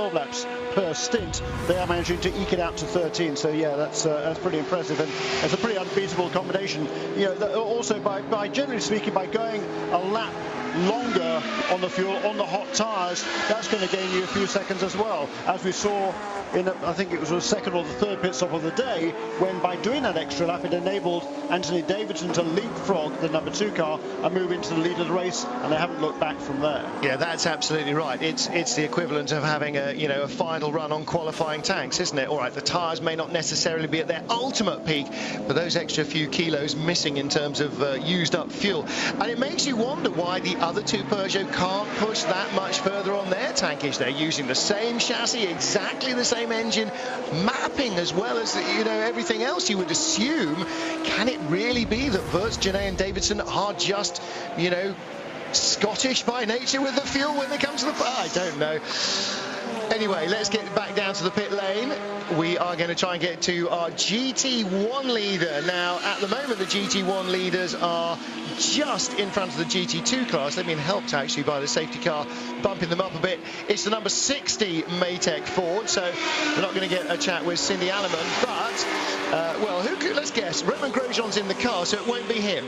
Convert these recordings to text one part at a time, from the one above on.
12 laps per stint, they are managing to eke it out to 13. So yeah, that's pretty impressive, and it's a pretty unbeatable combination. You know, also by generally speaking, by going a lap longer on the fuel, on the hot tyres, that's going to gain you a few seconds as well, as we saw in, I think it was the second or the third pit stop of the day, when by doing that extra lap it enabled Anthony Davidson to leapfrog the number 2 car and move into the lead of the race, and they haven't looked back from there. Yeah, that's absolutely right. It's the equivalent of having a final run on qualifying tanks, isn't it? All right, the tyres may not necessarily be at their ultimate peak, but those extra few kilos missing in terms of used up fuel, and it makes you wonder why the other 2 Peugeot can't push that much further on their tankage. They're using the same chassis, exactly the same engine, mapping as well as everything else. You would assume, can it really be that Wirtz, Genet and Davidson are just Scottish by nature with the fuel when they come to the... I don't know. Anyway, let's get back down to the pit lane. We are going to try and get to our GT1 leader. Now, at the moment, the GT1 leaders are just in front of the GT2 class. They've been helped, actually, by the safety car bumping them up a bit. It's the number 60 Maytech Ford, so we're not going to get a chat with Cindy Alleman. But, well, who could... Let's guess. Romain Grosjean's in the car, so it won't be him.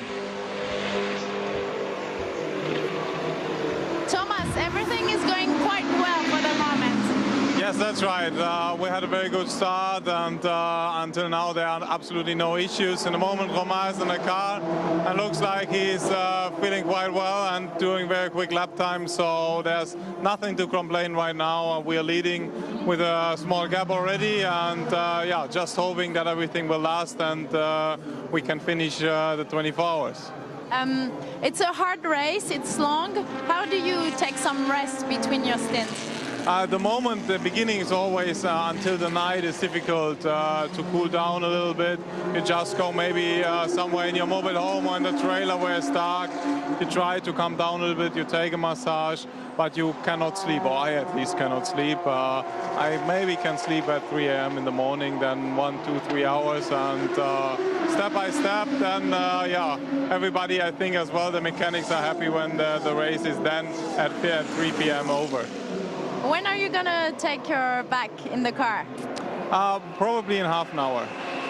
Thomas, everything is going quite well for the moment. Yes, that's right. We had a very good start, and until now there are absolutely no issues. In the moment, Romain is in the car and looks like he's feeling quite well and doing very quick lap time, so there's nothing to complain right now. We are leading with a small gap already, and yeah, just hoping that everything will last and we can finish the 24 hours. It's a hard race, it's long. How do you take some rest between your stints? At the moment, the beginning is always until the night is difficult to cool down a little bit. You just go maybe somewhere in your mobile home or in the trailer where it's dark. You try to calm down a little bit, you take a massage, but you cannot sleep, or I at least cannot sleep. I maybe can sleep at 3 a.m. in the morning, then 1, 2, 3 hours, and step by step, then yeah, everybody, I think as well, the mechanics are happy when the race is then at 3 p.m. over. When are you gonna take her back in the car? Probably in half an hour.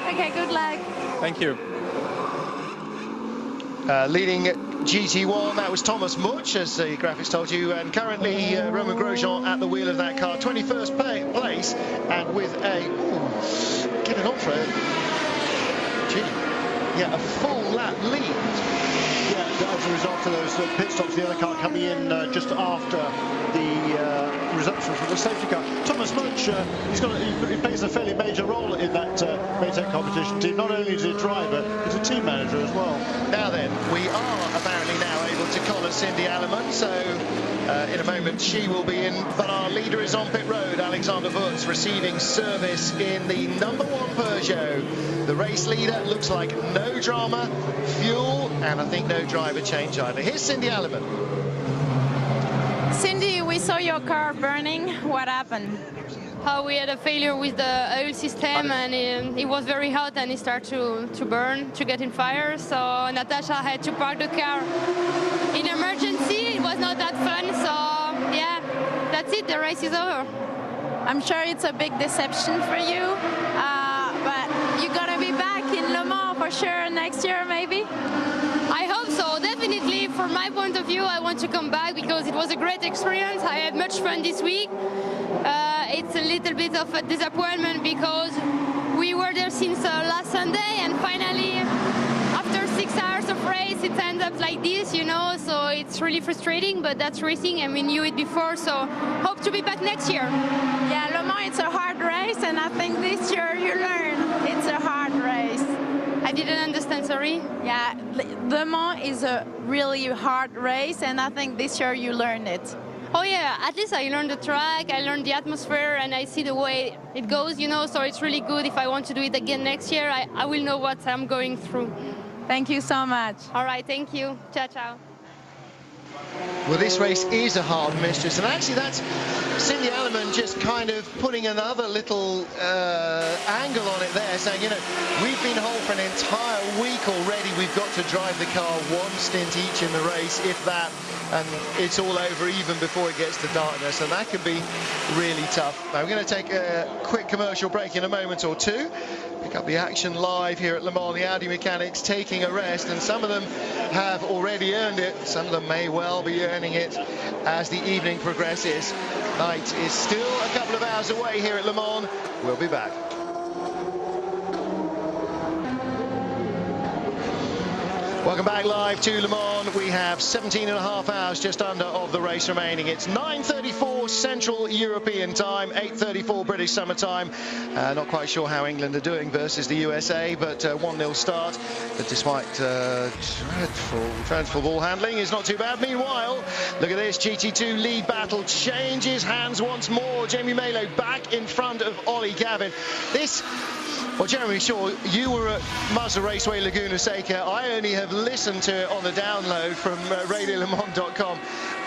Okay, good luck. Thank you. Leading GT1, that was Thomas Much, as the graphics told you, and currently Romain Grosjean at the wheel of that car, 21st place, and with a... getting on for it. Gee, yeah, a full lap lead. Yeah, as a result of those pit stops, the other car coming in just after the resumption from the safety car. Thomas Much, he plays a fairly major role in that Maytech competition team. Not only is he a driver, he's a team manager as well. Now then, we are apparently now able to collar Cindy Alleman, so in a moment she will be in, but our leader is on pit road. Alexander Wirtz receiving service in the number 1 Peugeot. The race leader looks like no drama, fuel, and I think no driver change either. Here's Cindy Alleman. Cindy, we saw your car burning. What happened? We had a failure with the oil system, and it was very hot, and it started to burn, to get in fire. So Natasha had to park the car in emergency. It was not that fun, so yeah, that's it. The race is over. I'm sure it's a big deception for you, but you're gonna be back in Le Mans for sure next year, maybe? I hope so, definitely. From my point of view, I want to come back because it was a great experience. I had much fun this week. It's a little bit of a disappointment because we were there since last Sunday, and finally, after 6 hours of race, it ends up like this, so it's really frustrating, but that's racing, and we knew it before, so hope to be back next year. Yeah, Le Mans, it's a hard race, and I think this year you learn it's a hard race. I didn't understand, sorry? Yeah, Le Mans is a really hard race, and I think this year you learned it. Oh yeah, at least I learned the track, I learned the atmosphere, and I see the way it goes, so it's really good. If I want to do it again next year, I will know what I'm going through. Thank you so much. All right, thank you. Ciao, ciao. Well, this race is a hard mistress, and actually that's Cindy Alleman just kind of putting another little angle on it there, saying, you know, we've been whole for an entire week already. We've got to drive the car one stint each in the race, if that, and it's all over even before it gets to darkness, and that can be really tough. Now, we're going to take a quick commercial break in a moment or two. Pick up the action live here at Le Mans. The Audi mechanics taking a rest, and some of them have already earned it. Some of them may well be earning it as the evening progresses. Night is still a couple of hours away here at Le Mans. We'll be back. Welcome back live to Le Mans. We have 17.5 hours just under of the race remaining. It's 9:34 Central European time, 8:34 British Summer Time. Not quite sure how England are doing versus the USA, but 1-0 start. But despite dreadful ball handling, is not too bad. Meanwhile, look at this GT2 lead battle changes hands once more. Jamie Malo back in front of Ollie Gavin. Well, Jeremy Shaw, you were at Mazda Raceway Laguna Seca. I only have listened to it on the download from RadioLeMans.com.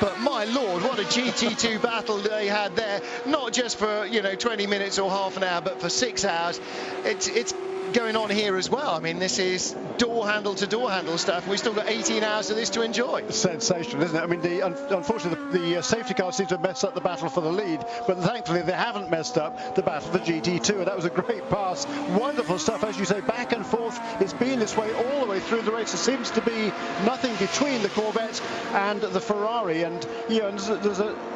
But my lord, what a GT2 battle they had there. Not just for, you know, 20 minutes or half an hour, but for 6 hours. It's going on here as well. I mean, this is door handle to door handle stuff. We've still got 18 hours of this to enjoy. Sensational, isn't it? I mean, unfortunately, the safety car seems to have messed up the battle for the lead, but thankfully they haven't messed up the battle for GT2, and that was a great pass. Wonderful stuff, as you say, back and forth. It's been this way all the way through the race. There seems to be nothing between the Corvette and the Ferrari, and you know,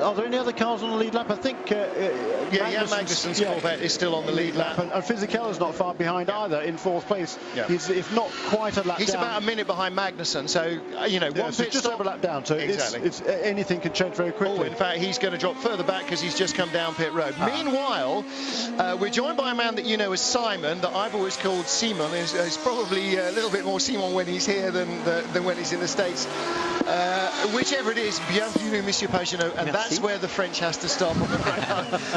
are there any other cars on the lead lap? I think Magnussen's Corvette is still on the lead lap, and Fisichella's not far behind either, in 4th place. Yeah. He's, if not quite a lap He's down. About a minute behind Magnussen, so you know, one so pit just stop. over a lap down, so exactly. it's anything can change very quickly. Oh, in fact, he's going to drop further back because he's just come down pit road. Meanwhile, we're joined by a man that you know as Simon, that I've always called Simon. He's probably a little bit more Simon when he's here than when he's in the States. Whichever it is, bienvenue, Monsieur Pagenaud, and Merci. That's where the French has to stop.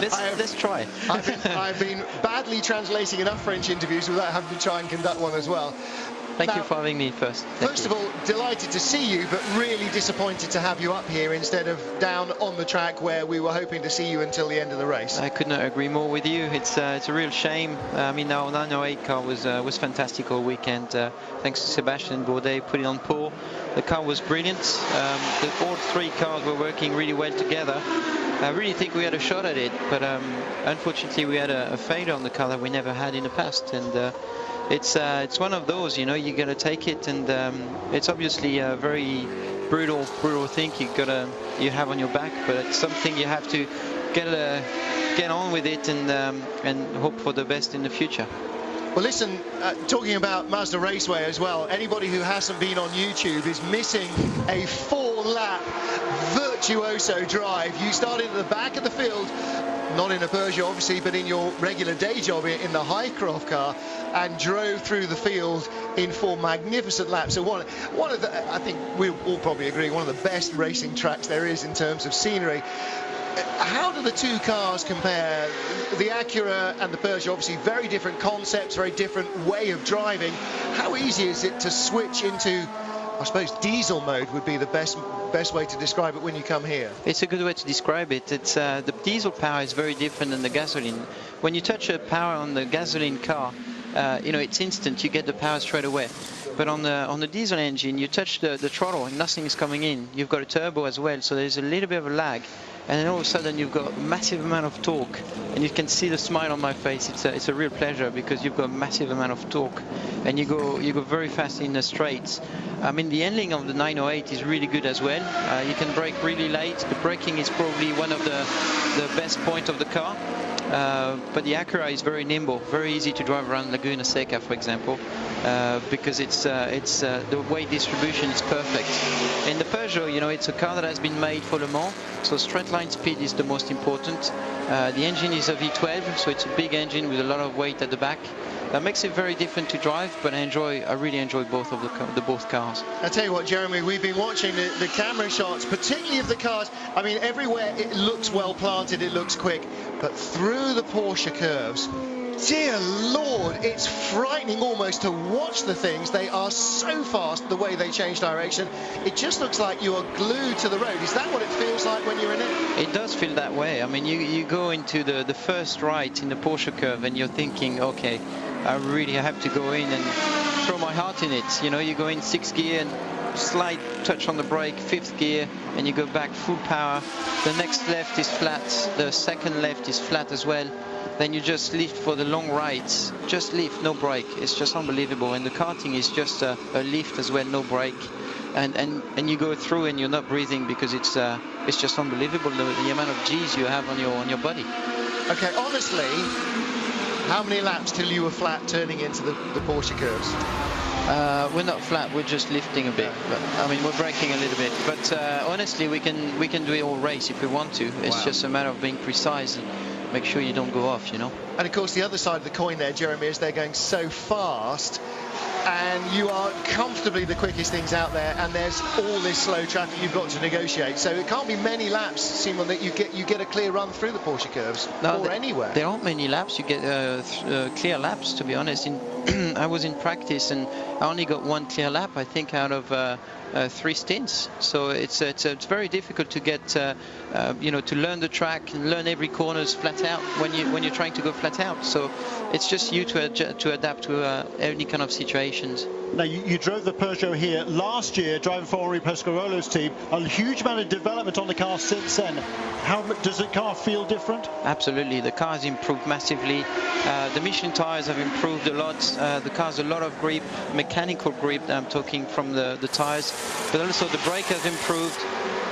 Let's try. I've been badly translating enough French interviews without having to try and conduct one as well. Thank you for having me first. First of all, delighted to see you, but really disappointed to have you up here instead of down on the track where we were hoping to see you until the end of the race. I could not agree more with you. It's a real shame. I mean, our 908 car was fantastic all weekend. Thanks to Sebastian Bourdais, put it on pole. The car was brilliant. All three cars were working really well together. I really think we had a shot at it, but unfortunately we had a failure on the car that we never had in the past, and it's one of those, you know, you gotta take it, and it's obviously a very brutal thing you have on your back, but it's something you have to get on with it and hope for the best in the future. Well, listen, talking about Mazda Raceway as well, anybody who hasn't been on YouTube is missing a 4-lap virtuoso drive. You started at the back of the field, not in a Peugeot obviously, but in your regular day job in the Highcroft car, and drove through the field in 4 magnificent laps. So one of the, I think we all probably agree, one of the best racing tracks there is in terms of scenery. How do the two cars compare? The Acura and the Peugeot, obviously very different concepts, very different way of driving. How easy is it to switch into, I suppose, diesel mode would be the best way to describe it when you come here? It's a good way to describe it. It's the diesel power is very different than the gasoline. When you touch a power on the gasoline car, you know, it's instant. You get the power straight away. But on the diesel engine, you touch the throttle and nothing is coming in. You've got a turbo as well, so there's a little bit of a lag. And then all of a sudden you've got a massive amount of torque, and you can see the smile on my face. It's a real pleasure because you've got a massive amount of torque, and you go very fast in the straights. I mean, the handling of the 908 is really good as well. You can brake really late. The braking is probably one of the best point of the car. But the Acura is very nimble, very easy to drive around Laguna Seca, for example, because the weight distribution is perfect. In the Peugeot, you know, it's a car that has been made for Le Mans, so straight line speed is the most important. The engine is a V12, so it's a big engine with a lot of weight at the back. That makes it very different to drive, but I really enjoy both of both cars. I tell you what, Jeremy, we've been watching the camera shots, particularly of the cars. I mean, everywhere it looks well planted, it looks quick, but through the Porsche curves, dear Lord, it's frightening almost to watch the things. They are so fast, the way they change direction. It just looks like you are glued to the road. Is that what it feels like when you're in it? It does feel that way. I mean, you go into the first right in the Porsche curve and you're thinking, okay, I really have to go in and throw my heart in it. You know, you go in 6th gear and slight touch on the brake, 5th gear, and you go back full power. The next left is flat, the second left is flat as well. Then you just lift for the long rights, just lift, no brake. It's just unbelievable. And the karting is just a lift as well, no brake. And you go through and you're not breathing because it's just unbelievable the amount of G's you have on your body. Okay, honestly, how many laps till you were flat turning into the Porsche curves? We're not flat, we're just lifting a bit. But, I mean, we're braking a little bit. But honestly, we can do it all race if we want to. It's just a matter of being precise and make sure you don't go off, you know. And of course, the other side of the coin there, Jeremy, is they're going so fast, and you are comfortably the quickest things out there, and there's all this slow traffic you've got to negotiate. So it can't be many laps, Simon, that you get a clear run through the Porsche curves, or anywhere. There aren't many laps. You get clear laps, to be honest. I was in practice and I only got one clear lap, I think, out of 3 stints. So it's very difficult to get you know, to learn the track and learn every corners flat out when you're trying to go flat out. So it's just you to adapt to any kind of situations. Now, you drove the Peugeot here last year, driving for Henri Pescarolo's team. A huge amount of development on the car since then. How does the car feel different? Absolutely, the car has improved massively. The Michelin tires have improved a lot. The car has a lot of grip, mechanical grip. I'm talking from the tires, but also the brake has improved.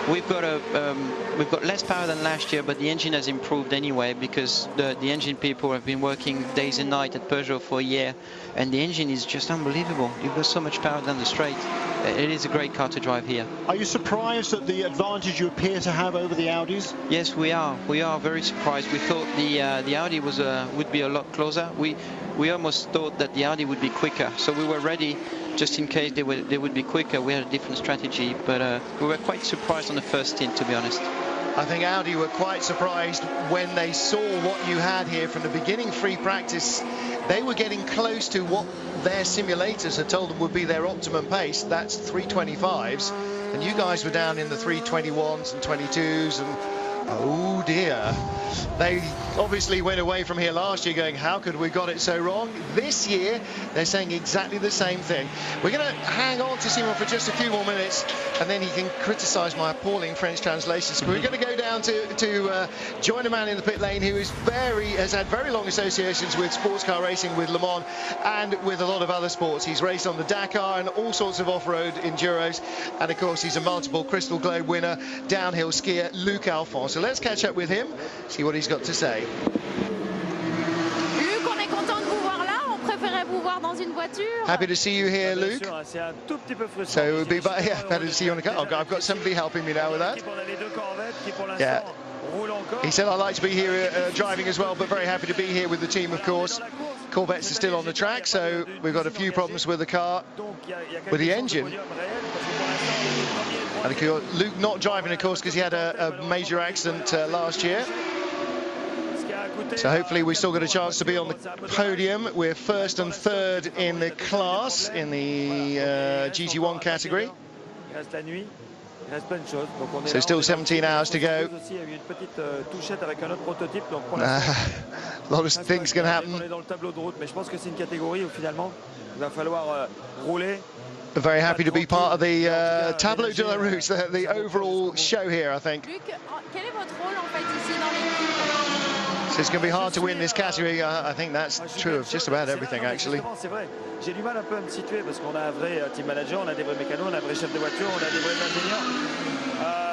We've got less power than last year, but the engine has improved anyway because the engine people have been working days and nights at Peugeot for a year, and the engine is just unbelievable. You've got so much power down the straight. It is a great car to drive here. Are you surprised at the advantage you appear to have over the Audis? Yes, we are. We are very surprised. We thought the Audi would be a lot closer. We almost thought that the Audi would be quicker, so we were ready just in case they would be quicker. We had a different strategy, but we were quite surprised on the first stint, to be honest. I think Audi were quite surprised when they saw what you had here from the beginning. Free practice, they were getting close to what their simulators had told them would be their optimum pace. That's 325s, and you guys were down in the 321s and 22s, and oh dear, they obviously went away from here last year going, how could we got it so wrong? This year they're saying exactly the same thing. We're going to hang on to Simon for just a few more minutes, and then he can criticize my appalling French translations. We're going to go down to join a man in the pit lane who has had very long associations with sports car racing, with Le Mans and with a lot of other sports. He's raced on the Dakar and all sorts of off-road enduros, and of course he's a multiple Crystal Globe winner, downhill skier, Luc Alphonse. So let's catch up with him, see what he's got to say. Happy to see you here, Luc. So it would be better to see you on the car. Oh, I've got somebody helping me now with that. Yeah. He said, I'd like to be here driving as well, but very happy to be here with the team, of course. Corvettes are still on the track, so we've got a few problems with the car, with the engine. And Luc not driving, of course, because he had a major accident last year. So hopefully we've still got a chance to be on the podium. We're first and third in the class, in the GT1 category. So still 17 hours to go. A lot of things can happen. Very happy to be part of the Tableau de la Route, the overall show here, I think. So it's going to be hard to win this category. I think that's true of just about everything, actually.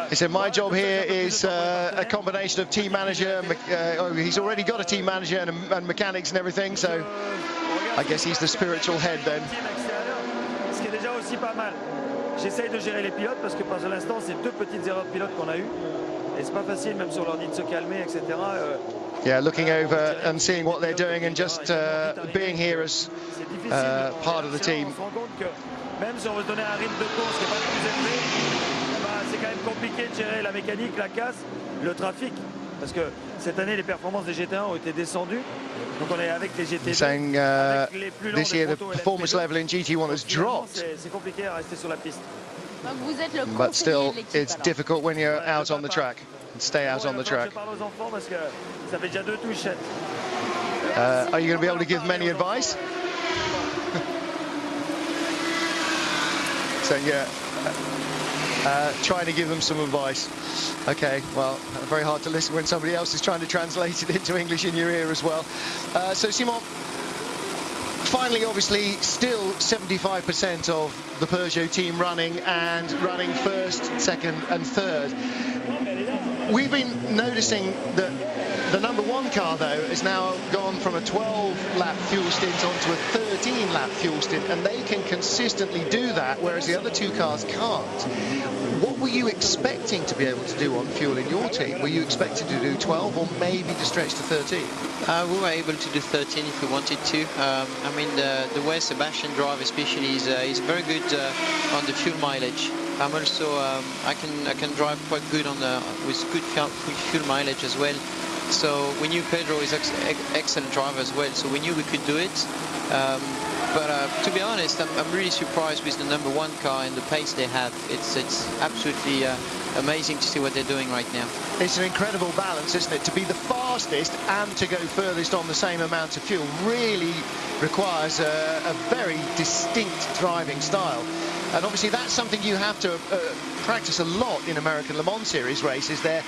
He said, my job here is a combination of team manager, he's already got a team manager and mechanics and everything, so I guess he's the spiritual head then. J'essaye de gérer les pilotes parce que pour l'instant c'est 2 petites erreurs de pilote qu'on a eues et c'est pas facile même sur l'ordi de se calmer, etc. Yeah, looking over and seeing what they're doing and just being here as part of the team. On se rend compte que même si on veut se donner un rythme de course qui n'est pas le plus élevé, c'est quand même compliqué de gérer la mécanique, la casse, le trafic. Parce que cette année, les performances des GT1 ont été descendues. Donc on est avec les GT2. Saying this year the performance level in GT1 has dropped. C'est compliqué à rester sur la piste. Donc vous êtes le But still, conseiller de l'équipe, it's alors. difficult when you're out on the track and stay out on the track. Je parle aux enfants parce que ça fait déjà 2 touchettes. Are you going to be able to give them any advice? So yeah, trying to give them some advice. Okay, well, very hard to listen when somebody else is trying to translate it into English in your ear as well. So Simon, finally, obviously, still 75% of the Peugeot team running and running first, second and third. We've been noticing that the number 1 car, though, has now gone from a 12-lap fuel stint onto a 13-lap fuel stint, and they can consistently do that, whereas the other 2 cars can't. What were you expecting to be able to do on fuel in your team? Were you expecting to do 12 or maybe to stretch to 13? We were able to do 13 if we wanted to. I mean, the way Sebastian drives especially is very good on the fuel mileage. I'm also I can drive quite good on with good fuel mileage as well. So we knew Pedro is excellent driver as well. So we knew we could do it. But to be honest, I'm really surprised with the number 1 car and the pace they have. It's absolutely amazing to see what they're doing right now. It's an incredible balance, isn't it? To be the fastest and to go furthest on the same amount of fuel really requires a very distinct driving style. And obviously that's something you have to practice a lot in American Le Mans Series races. The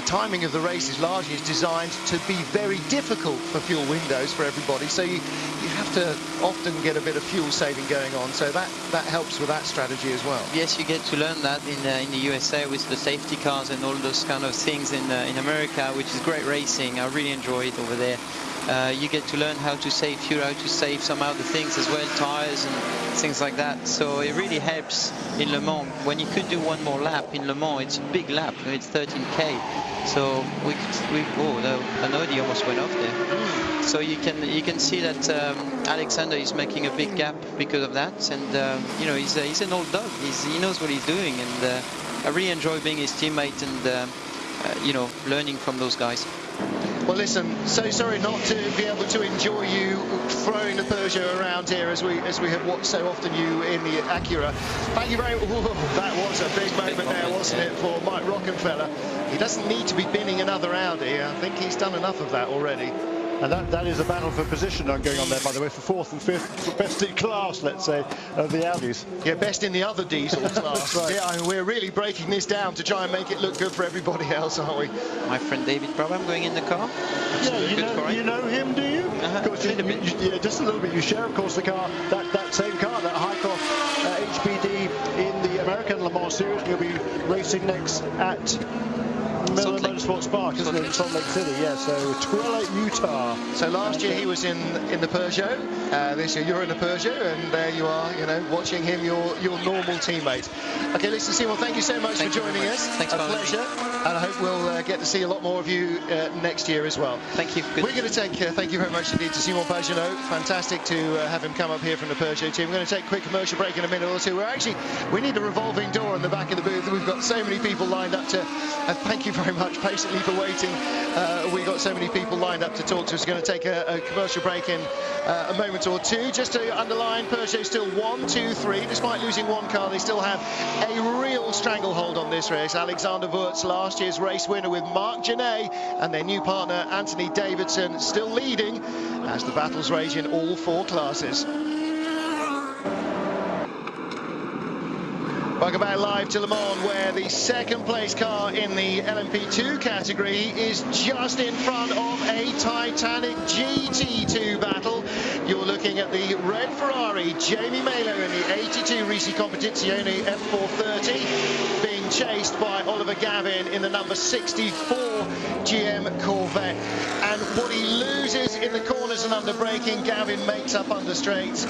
timing of the races largely is designed to be very difficult for fuel windows for everybody, so you have to often get a bit of fuel saving going on, so that helps with that strategy as well. Yes, you get to learn that in the USA with the safety cars and all those kind of things in America, which is great racing. I really enjoy it over there. You get to learn how to save fuel, how to save some other things as well, tires and things like that. So it really helps in Le Mans. When you could do 1 more lap in Le Mans, it's a big lap, it's 13k. So an Audi almost went off there. So you can see that Alexander is making a big gap because of that, and you know, he's an old dog. He knows what he's doing, and I really enjoy being his teammate and you know, learning from those guys. Well, listen, so sorry not to be able to enjoy you throwing the Peugeot around here as we have watched so often you in the Acura. Thank you very much. That was a big moment there, wasn't it, for Mike Rockenfeller. He doesn't need to be binning another Audi. I think he's done enough of that already. And that is a battle for position going on there, by the way, for 4th and 5th, best in class, let's say, of the Audis. Yeah, best in the other diesel class. That's right. Yeah, I mean, we're really breaking this down to try and make it look good for everybody else, aren't we? My friend David Brabham going in the car. Yeah, you know him, do you? Of course, yeah, just a little bit. You share, of course, the car, that same car, that Highcroft HBD in the American Le Mans Series. He'll be racing next at Motorsport Park, isn't it, in Salt Lake City? Yeah, so Twila, Utah. So last year he was in the Peugeot. This year you're in the Peugeot, and there you are, you know, watching him, your normal teammate. Okay, listen, Simon, thank you so much for joining us. Thanks, a pleasure, and I hope we'll get to see a lot more of you next year as well. Thank you. Good. We're going to take, thank you very much indeed to Simon Pagenaud. Fantastic to have him come up here from the Peugeot team. We're going to take a quick commercial break in a minute or two. We need a revolving door in the back of the booth. We've got so many people lined up to, thank you very much patiently for waiting. We've got so many people lined up to talk to us. We're going to take a commercial break in a moment or two. Just to underline, Peugeot still 1, 2, 3. Despite losing 1 car, they still have a real stranglehold on this race. Alexander Wurz, last year's race winner with Marc Genet, and their new partner Anthony Davidson still leading as the battles rage in all 4 classes. Welcome back live to Le Mans, where the 2nd place car in the LMP2 category is just in front of a Titanic GT2 battle. You're looking at the red Ferrari, Jamie Melo in the 82 Risi Competizione F430, being chased by Oliver Gavin in the number 64 GM Corvette. And what he loses in the corners and under braking, Gavin makes up under straights.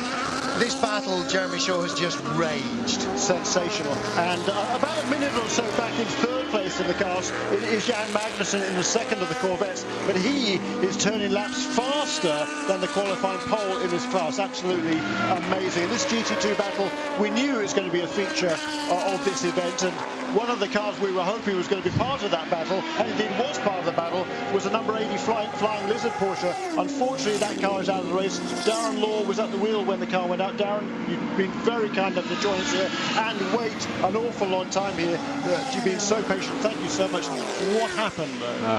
This battle, Jeremy Shaw, has just raged. Sensational. And about a minute or so back in 3rd place in the cars is Jan Magnussen in the 2nd of the Corvettes, but he is turning laps faster than the qualifying pole in his class. Absolutely amazing. And this GT2 battle, we knew it was going to be a feature of this event, and one of the cars we were hoping was going to be part of that battle, and indeed was part of the battle, was a number 80 Flying Lizard Porsche. Unfortunately, that car is out of the race. Darren Law was at the wheel when the car went out. Darren, you've been very kind enough to join us here and wait an awful long time here. You've been so patient. Thank you so much. What happened?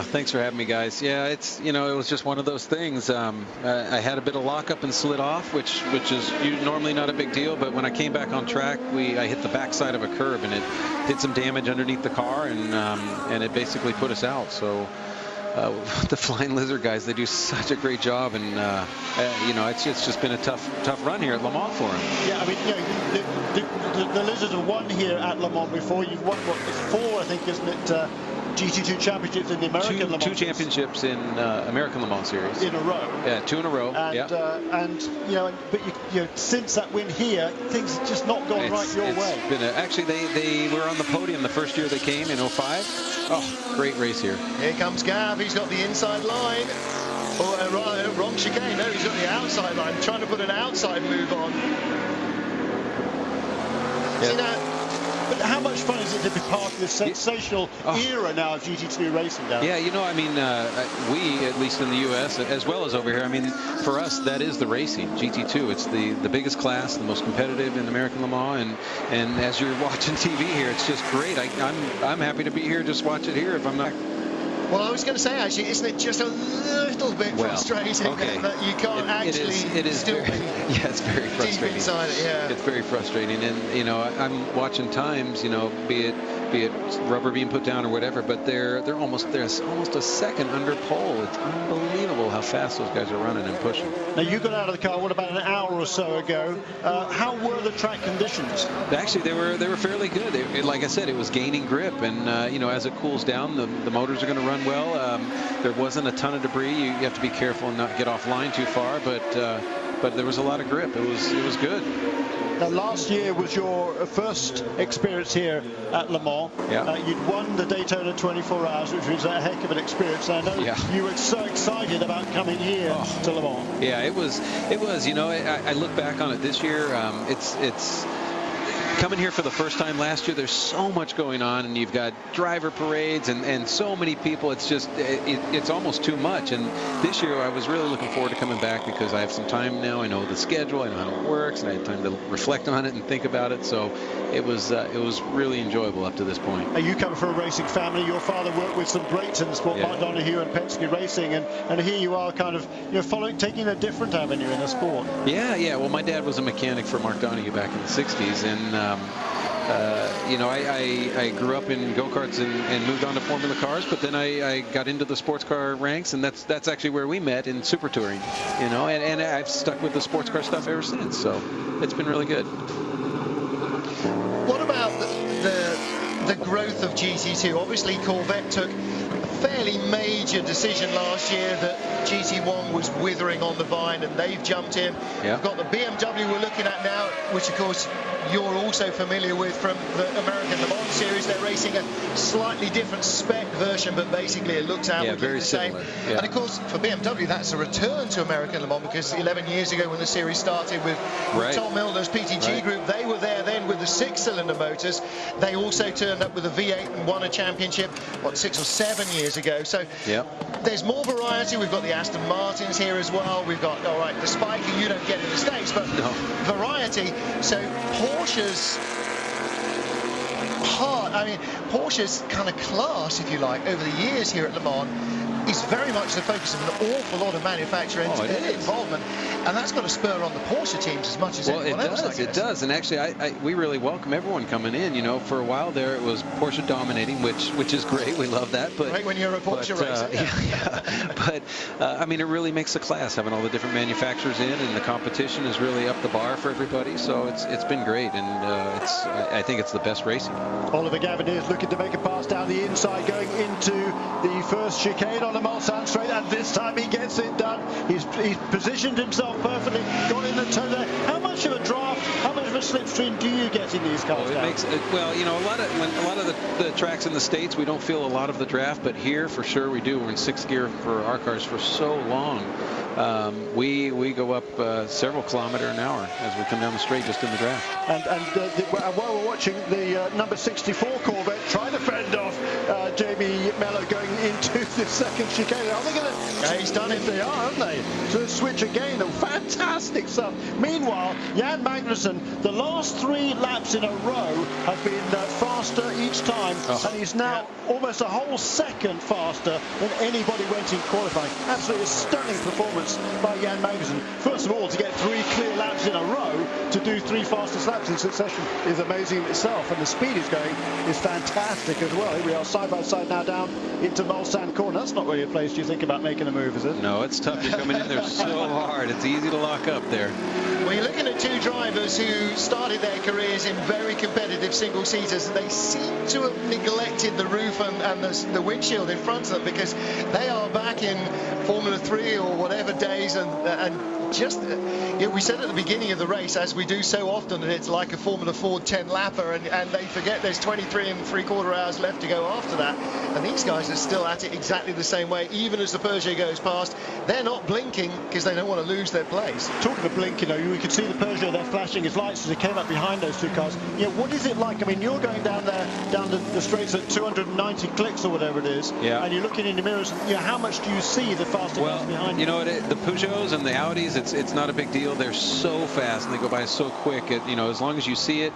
Thanks for having me, guys. Yeah, it's, you know, it was just one of those things. I had a bit of lockup and slid off, which is normally not a big deal, but when I came back on track, I hit the backside of a curb, and it did some damage underneath the car, and it basically put us out. So the Flying Lizard guys, they do such a great job, and you know, it's just been a tough run here at Le Mans for them. Yeah, I mean, you know, the Lizards have won here at Le Mans before. You've won what, 4, I think, isn't it? GT2 championships in the American Le Mans. 2 championships in American Le Mans series. In a row. Yeah, 2 in a row. And, yeah. And you know, but you know, since that win here, things have just not gone right your way. Actually, they were on the podium the first year they came in 05. Oh, great race here. Here comes Gav. He's got the inside line. Oh, wrong chicane. No, he's got the outside line. Trying to put an outside move on. Yeah. See now. But how much fun is it to be part of this sensational era now of GT2 racing down? Yeah, you know, I mean, we, at least in the U.S., as well as over here, I mean, for us, that is the racing, GT2. It's the biggest class, the most competitive in American Le Mans, and as you're watching TV here, it's just great. I'm happy to be here, just watch it here if I'm not. Well, I was going to say, actually, isn't it just a little bit frustrating that you can't it is still very, yeah, it's very frustrating. Deep inside it, yeah. It's very frustrating, and you know, I'm watching times, you know, be it rubber being put down or whatever, but they're almost a second under pole. It's unbelievable how fast those guys are running and pushing. Now you got out of the car what, about an hour or so ago. How were the track conditions? Actually, they were fairly good. Like I said, it was gaining grip, and you know, as it cools down, the motors are going to run well. There wasn't a ton of debris. You have to be careful and not get offline too far, but there was a lot of grip. It was good. Now, last year was your first experience here at Le Mans. Yeah. You'd won the Daytona 24 Hours, which was a heck of an experience. I know you were so excited about coming here to Le Mans. Yeah, it was. You know, I look back on it this year. It's coming here for the first time last year. There's so much going on, and you've got driver parades and so many people. It's just it's almost too much. And this year I was really looking forward to coming back because I have some time now. I know the schedule, I know how it works, and I had time to reflect on it and think about it. So it was really enjoyable up to this point. Are you coming from a racing family? Your father worked with some greats in the sport, Mark Donoghue and Penske Racing, and here you are, kind of, you know, taking a different avenue in the sport. Yeah. Well, my dad was a mechanic for Mark Donoghue back in the 60s, and you know, I grew up in go-karts and moved on to Formula cars, but then I got into the sports car ranks, and that's actually where we met, in super touring, you know, and I've stuck with the sports car stuff ever since, so it's been really good. What about the growth of GT2? Obviously, Corvette took a fairly major decision last year that GT1 was withering on the vine, and they've jumped in. Yeah. We've got the BMW we're looking at now, which of course you're also familiar with from the American Le Mans series. They're racing a slightly different spec version, but basically it looks outwardly the same. Yeah. And of course, for BMW, that's a return to American Le Mans, because 11 years ago when the series started with Tom Milner's PTG group, they were there then with the 6-cylinder motors. They also turned up with a V8 and won a championship, what, 6 or 7 years ago. So there's more variety. We've got the Aston Martins here as well. We've got, all right, the Spiker you don't get in the States, but variety. So Porsche's heart, I mean, Porsche's kind of class, if you like, over the years here at Le Mans is very much the focus of an awful lot of manufacturer involvement, and that's got to spur on the Porsche teams as much as anyone else. It does, and actually we really welcome everyone coming in. You know, for a while there it was Porsche dominating, which is great. We love that. But right when you're a Porsche racer. But I mean, it really makes the class having all the different manufacturers in, and the competition is really up the bar for everybody. So it's been great, and I think it's the best racing. Oliver Gavin is looking to make a pass down the inside, going into the first chicane on the Mulsanne straight, and this time he gets it done. He's positioned himself perfectly, got in the toe there. How much of a draft, how much of a slipstream do you get in these cars? Well, you know, a lot of the tracks in the States, we don't feel a lot of the draft, but here for sure we do. We're in 6th gear for our cars for so long. we go up several kilometers an hour as we come down the straight just in the draft. And while we're watching the number 64 Corvette try to fend off Jamie Mello going into the second chicane. Are they going to? Yeah, he's done it. They are, haven't they? So switch again. Fantastic stuff. Meanwhile, Jan Magnussen, the last 3 laps in a row have been faster each time, and he's now almost a whole second faster than anybody went in qualifying. Absolutely stunning performance by Jan Magnussen. First of all, to get 3 clear laps in a row, to do 3 fastest laps in succession is amazing in itself, and the speed he's going is fantastic as well. Here we are side by side now down into Mulsanne Corner. That's not really a place you think about making a move, is it? No, it's tough. You're coming in there so hard. It's easy to lock up there. Well, you're looking at 2 drivers who started their careers in very competitive single-seaters. They seem to have neglected the roof and the windshield in front of them, because they are back in Formula 3 or whatever days, and just we said at the beginning of the race, as we do so often, that it's like a Formula Ford 10-lapper, and they forget there's 23 3/4 hours left to go after that, and these guys are still at it exactly the same way. Even as the Peugeot goes past, they're not blinking because they don't want to lose their place. Talking of blink, we could see the Peugeot there flashing his lights as it came up behind those 2 cars. What is it like? I mean, you're going down there, down the straights at 290 clicks or whatever it is, and you're looking in the mirrors, and how much do you see the faster cars behind you? The Peugeots and the Audis, it's not a big deal. They're so fast and they go by so quick. As long as you see it,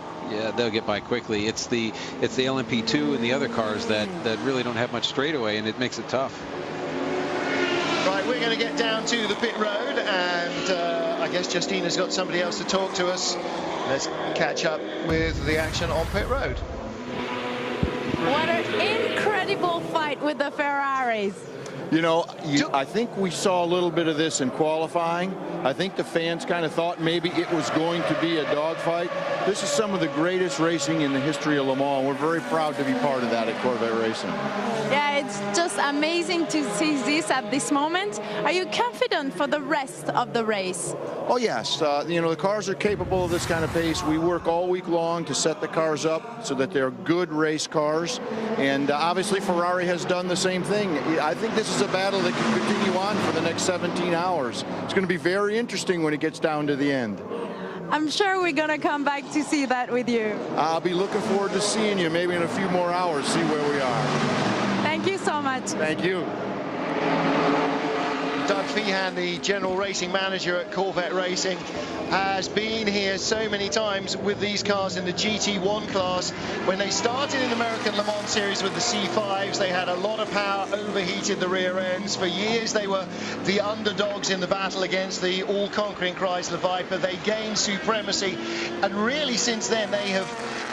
they'll get by quickly. It's the LMP2 and the other cars that really don't have much straightaway, and it makes it tough. Right, we're going to get down to the pit road, and I guess Justina's got somebody else to talk to us. Let's catch up with the action on pit road. What an incredible fight with the Ferraris. I think we saw a little bit of this in qualifying. I think the fans kind of thought maybe it was going to be a dogfight. This is some of the greatest racing in the history of Le Mans. We're very proud to be part of that at Corvette Racing. Yeah, it's just amazing to see this at this moment. Are you confident for the rest of the race? Oh, yes. The cars are capable of this kind of pace. We work all week long to set the cars up so that they're good race cars. And obviously Ferrari has done the same thing. I think this is a battle that can continue on for the next 17 hours. It's going to be very interesting when it gets down to the end. I'm sure we're going to come back to see that with you. I'll be looking forward to seeing you maybe in a few more hours, see where we are. Thank you so much. Thank you. Doug Feehan, the general racing manager at Corvette Racing, has been here so many times with these cars in the GT1 class. When they started in the American Le Mans Series with the C5s, they had a lot of power, overheated the rear ends. For years, they were the underdogs in the battle against the all-conquering Chrysler Viper. They gained supremacy, and really since then, they have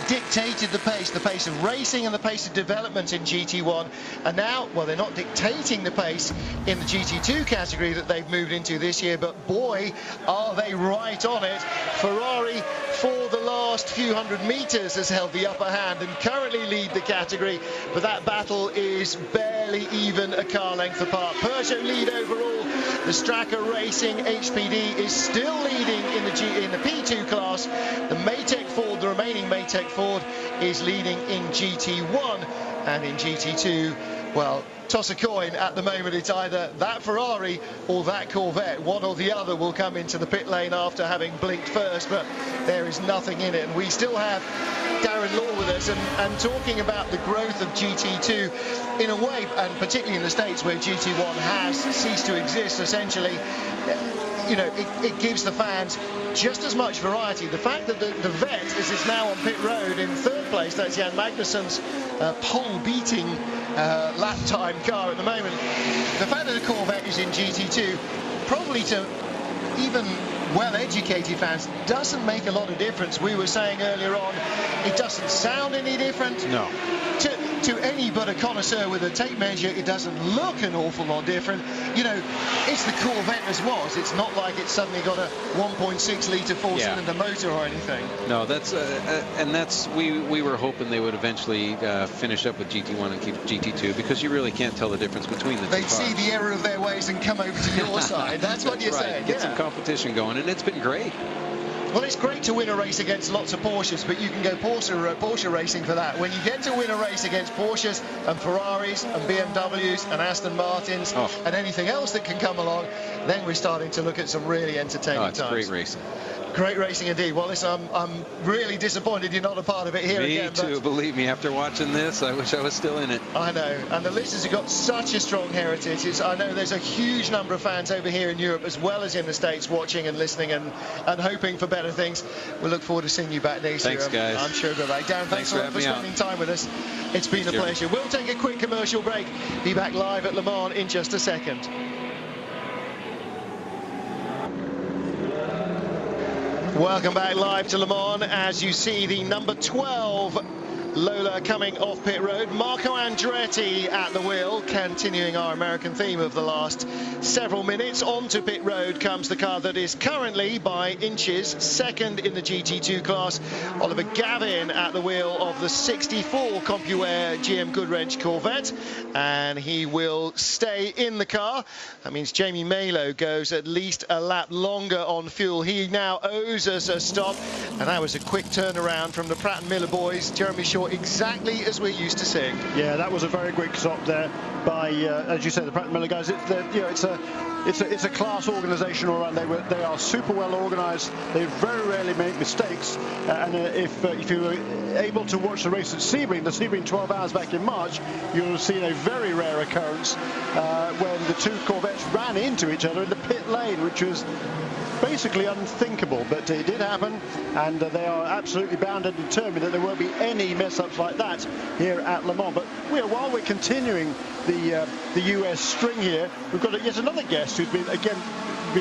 dictated the pace of racing and the pace of development in GT1. And now, well, they're not dictating the pace in the GT2 category that they've moved into this year, but boy, are they right on it. Ferrari, for the last few hundred meters, has held the upper hand and currently lead the category, but that battle is barely even a car length apart. Peugeot lead overall. The Stracker Racing HPD is still leading in the P2 class. The Maytech Ford, the remaining Maytech Ford, is leading in GT1, and in GT2, well, toss a coin at the moment. It's either that Ferrari or that Corvette. One or the other will come into the pit lane after having blinked first, but there is nothing in it. And we still have Darren Law with us, and talking about the growth of GT2 in a way, and particularly in the States where GT1 has ceased to exist essentially. It gives the fans just as much variety. The fact that the Vet is now on pit road in third place, that's Jan Magnussen's pole-beating lap time car at the moment. The fact that the Corvette is in GT2, probably to even well-educated fans, doesn't make a lot of difference. We were saying earlier on, it doesn't sound any different. No. To any but a connoisseur with a tape measure, it doesn't look an awful lot different. It's the Corvette as was. It's not like it's suddenly got a 1.6 litre four-cylinder motor or anything. No, we were hoping they would eventually finish up with GT1 and keep GT2, because you really can't tell the difference between the two cars. They'd see the error of their ways and come over to your side. That's what you're saying. Get some competition going, and it's been great. Well, it's great to win a race against lots of Porsches, but you can go Porsche racing for that. When you get to win a race against Porsches and Ferraris and BMWs and Aston Martins and anything else that can come along, then we're starting to look at some really entertaining times. Great racing. Great racing indeed. Well, listen, I'm really disappointed you're not a part of it here again. Me too, believe me. After watching this, I wish I was still in it. I know. And the listeners have got such a strong heritage. I know there's a huge number of fans over here in Europe as well as in the States watching and listening and hoping for better things. We look forward to seeing you back next year. Thanks, guys. I'm sure we'll go back. Darren, thanks a lot for spending time with us. It's been a pleasure. We'll take a quick commercial break. Be back live at Le Mans in just a second. Welcome back live to Le Mans as you see the number 12 Lola coming off pit road. Marco Andretti at the wheel, continuing our American theme of the last several minutes. Onto pit road comes the car that is currently by inches second in the GT2 class. Oliver Gavin at the wheel of the 64 CompuAir GM Goodwrench Corvette, and he will stay in the car. That means Jamie Malo goes at least a lap longer on fuel. He now owes us a stop, and that was a quick turnaround from the Pratt & Miller boys. Jeremy Shaw, exactly as we're used to seeing. Yeah, that was a very quick stop there by, as you said, the Pratt & Miller guys. It's a class organisation all around. They are super well organised. They very rarely make mistakes. And if you were able to watch the race at Sebring, the Sebring 12 hours back in March, you'll have seen a very rare occurrence when the two Corvettes ran into each other in the pit lane, which was basically unthinkable, but it did happen, and they are absolutely bound and determined that there won't be any mess-ups like that here at Le Mans. But while we're continuing the US string here, we've got yet another guest who's been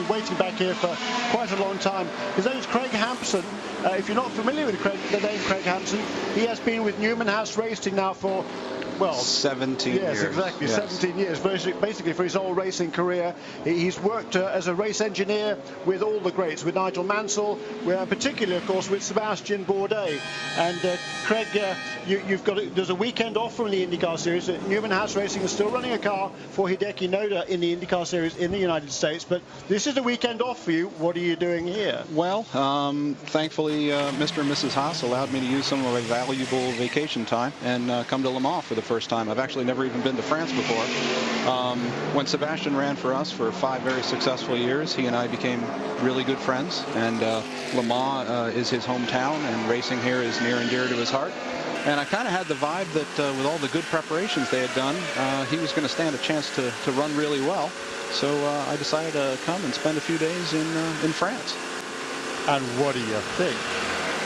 waiting back here for quite a long time. His name is Craig Hampson. If you're not familiar with the name Craig Hampson, he has been with Newman House Racing now for 17 years. Yes, exactly. Yes. 17 years, basically for his whole racing career. He's worked as a race engineer with all the greats, with Nigel Mansell, particularly, of course, with Sebastian Bourdais. And Craig, there's a weekend off from the IndyCar Series. Newman House Racing is still running a car for Hideki Noda in the IndyCar Series in the United States, but this is a weekend off for you. What are you doing here? Well, thankfully, Mr. and Mrs. Haas allowed me to use some of my valuable vacation time and come to Le Mans for the first time. I've actually never even been to France before. When Sebastian ran for us for 5 very successful years, he and I became really good friends, and Le Mans is his hometown, and racing here is near and dear to his heart. And I kind of had the vibe that with all the good preparations they had done, he was going to stand a chance to run really well. So I decided to come and spend a few days in France. And what do you think?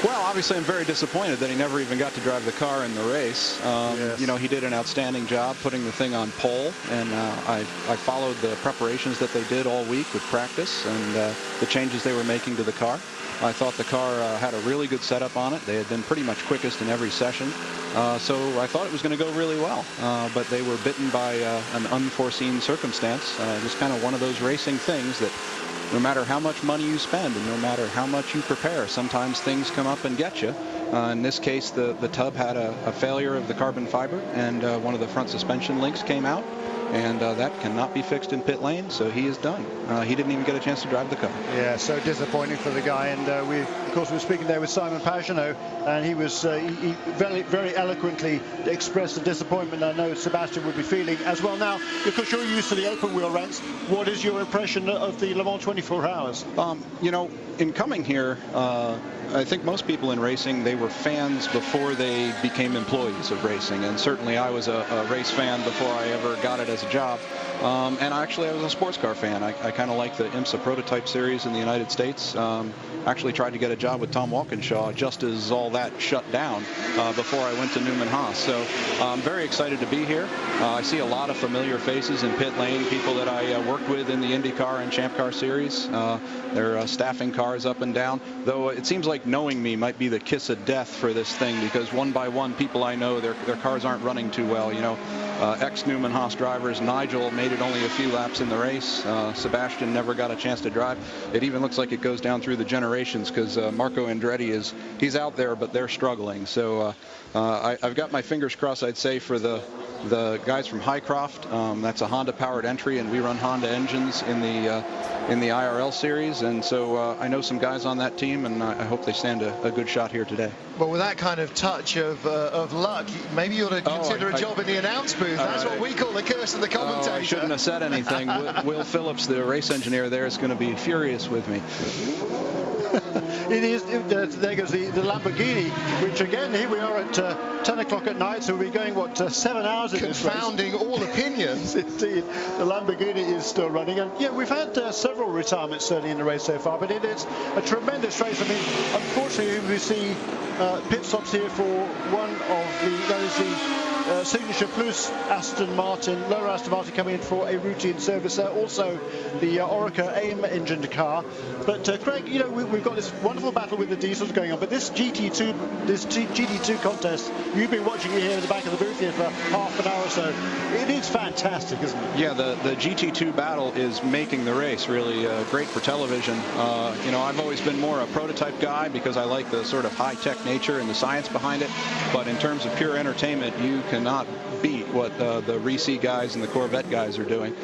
Well, obviously, I'm very disappointed that he never even got to drive the car in the race. Yes. You know, he did an outstanding job putting the thing on pole, and I followed the preparations that they did all week with practice and the changes they were making to the car. I thought the car had a really good setup on it. They had been pretty much quickest in every session. So I thought it was going to go really well. But they were bitten by an unforeseen circumstance. Just kind of one of those racing things that no matter how much money you spend and no matter how much you prepare, sometimes things come up and get you. In this case, the tub had a failure of the carbon fiber, and one of the front suspension links came out, and that cannot be fixed in pit lane, so he is done. He didn't even get a chance to drive the car. Yeah, so disappointing for the guy. And we, of course, were speaking there with Simon Pagenaud, and he was he very, very eloquently expressed the disappointment I know Sebastian would be feeling as well. Now, because you're used to the open wheel ranks, what is your impression of the Le Mans 24 hours? You know, in coming here, I think most people in racing, they were fans before they became employees of racing, and certainly I was a race fan before I ever got it as a job. And actually, I was a sports car fan. I kind of like the IMSA prototype series in the United States. Actually tried to get a job with Tom Walkinshaw just as all that shut down before I went to Newman Haas. So I'm very excited to be here. I see a lot of familiar faces in pit lane, people that I worked with in the IndyCar and Champ Car series. They're staffing cars up and down, though it seems like knowing me might be the kiss of death for this thing, because one by one people I know, their cars aren't running too well. You know, ex-Newman Haas drivers. Nigel made it only a few laps in the race. Sebastian never got a chance to drive. It even looks like it goes down through the generations, because Marco Andretti he's out there, but they're struggling. So I've got my fingers crossed, I'd say, for the guys from Highcroft. That's a Honda-powered entry, and we run Honda engines in the IRL series, and so I know some guys on that team, and I hope they stand a good shot here today. Well, with that kind of touch of luck, maybe you ought to consider a job in the announce booth. That's what we call the curse of the commentator. I shouldn't have said anything. Will Phillips, the race engineer there, is going to be furious with me. It is. There goes the Lamborghini, which again, here we are at 10 o'clock at night, so we'll be going, what, 7 hours in this race. Confounding all opinions. Indeed, the Lamborghini is still running, and yeah, we've had several retirements certainly in the race so far, but it is a tremendous race. I mean, unfortunately, we see pit stops here for one of the Signature Plus Aston Martin, lower Aston Martin coming in for a routine service. Also the Orica AIM engined car. But Craig, you know, we've got this wonderful battle with the diesels going on, but this GT2 contest, you've been watching it here in the back of the booth here for half an hour or so. It is fantastic, isn't it? Yeah, the GT2 battle is making the race really great for television. You know, I've always been more a prototype guy because I like the sort of high-tech nature and the science behind it. But in terms of pure entertainment, you cannot beat what the Risi guys and the Corvette guys are doing.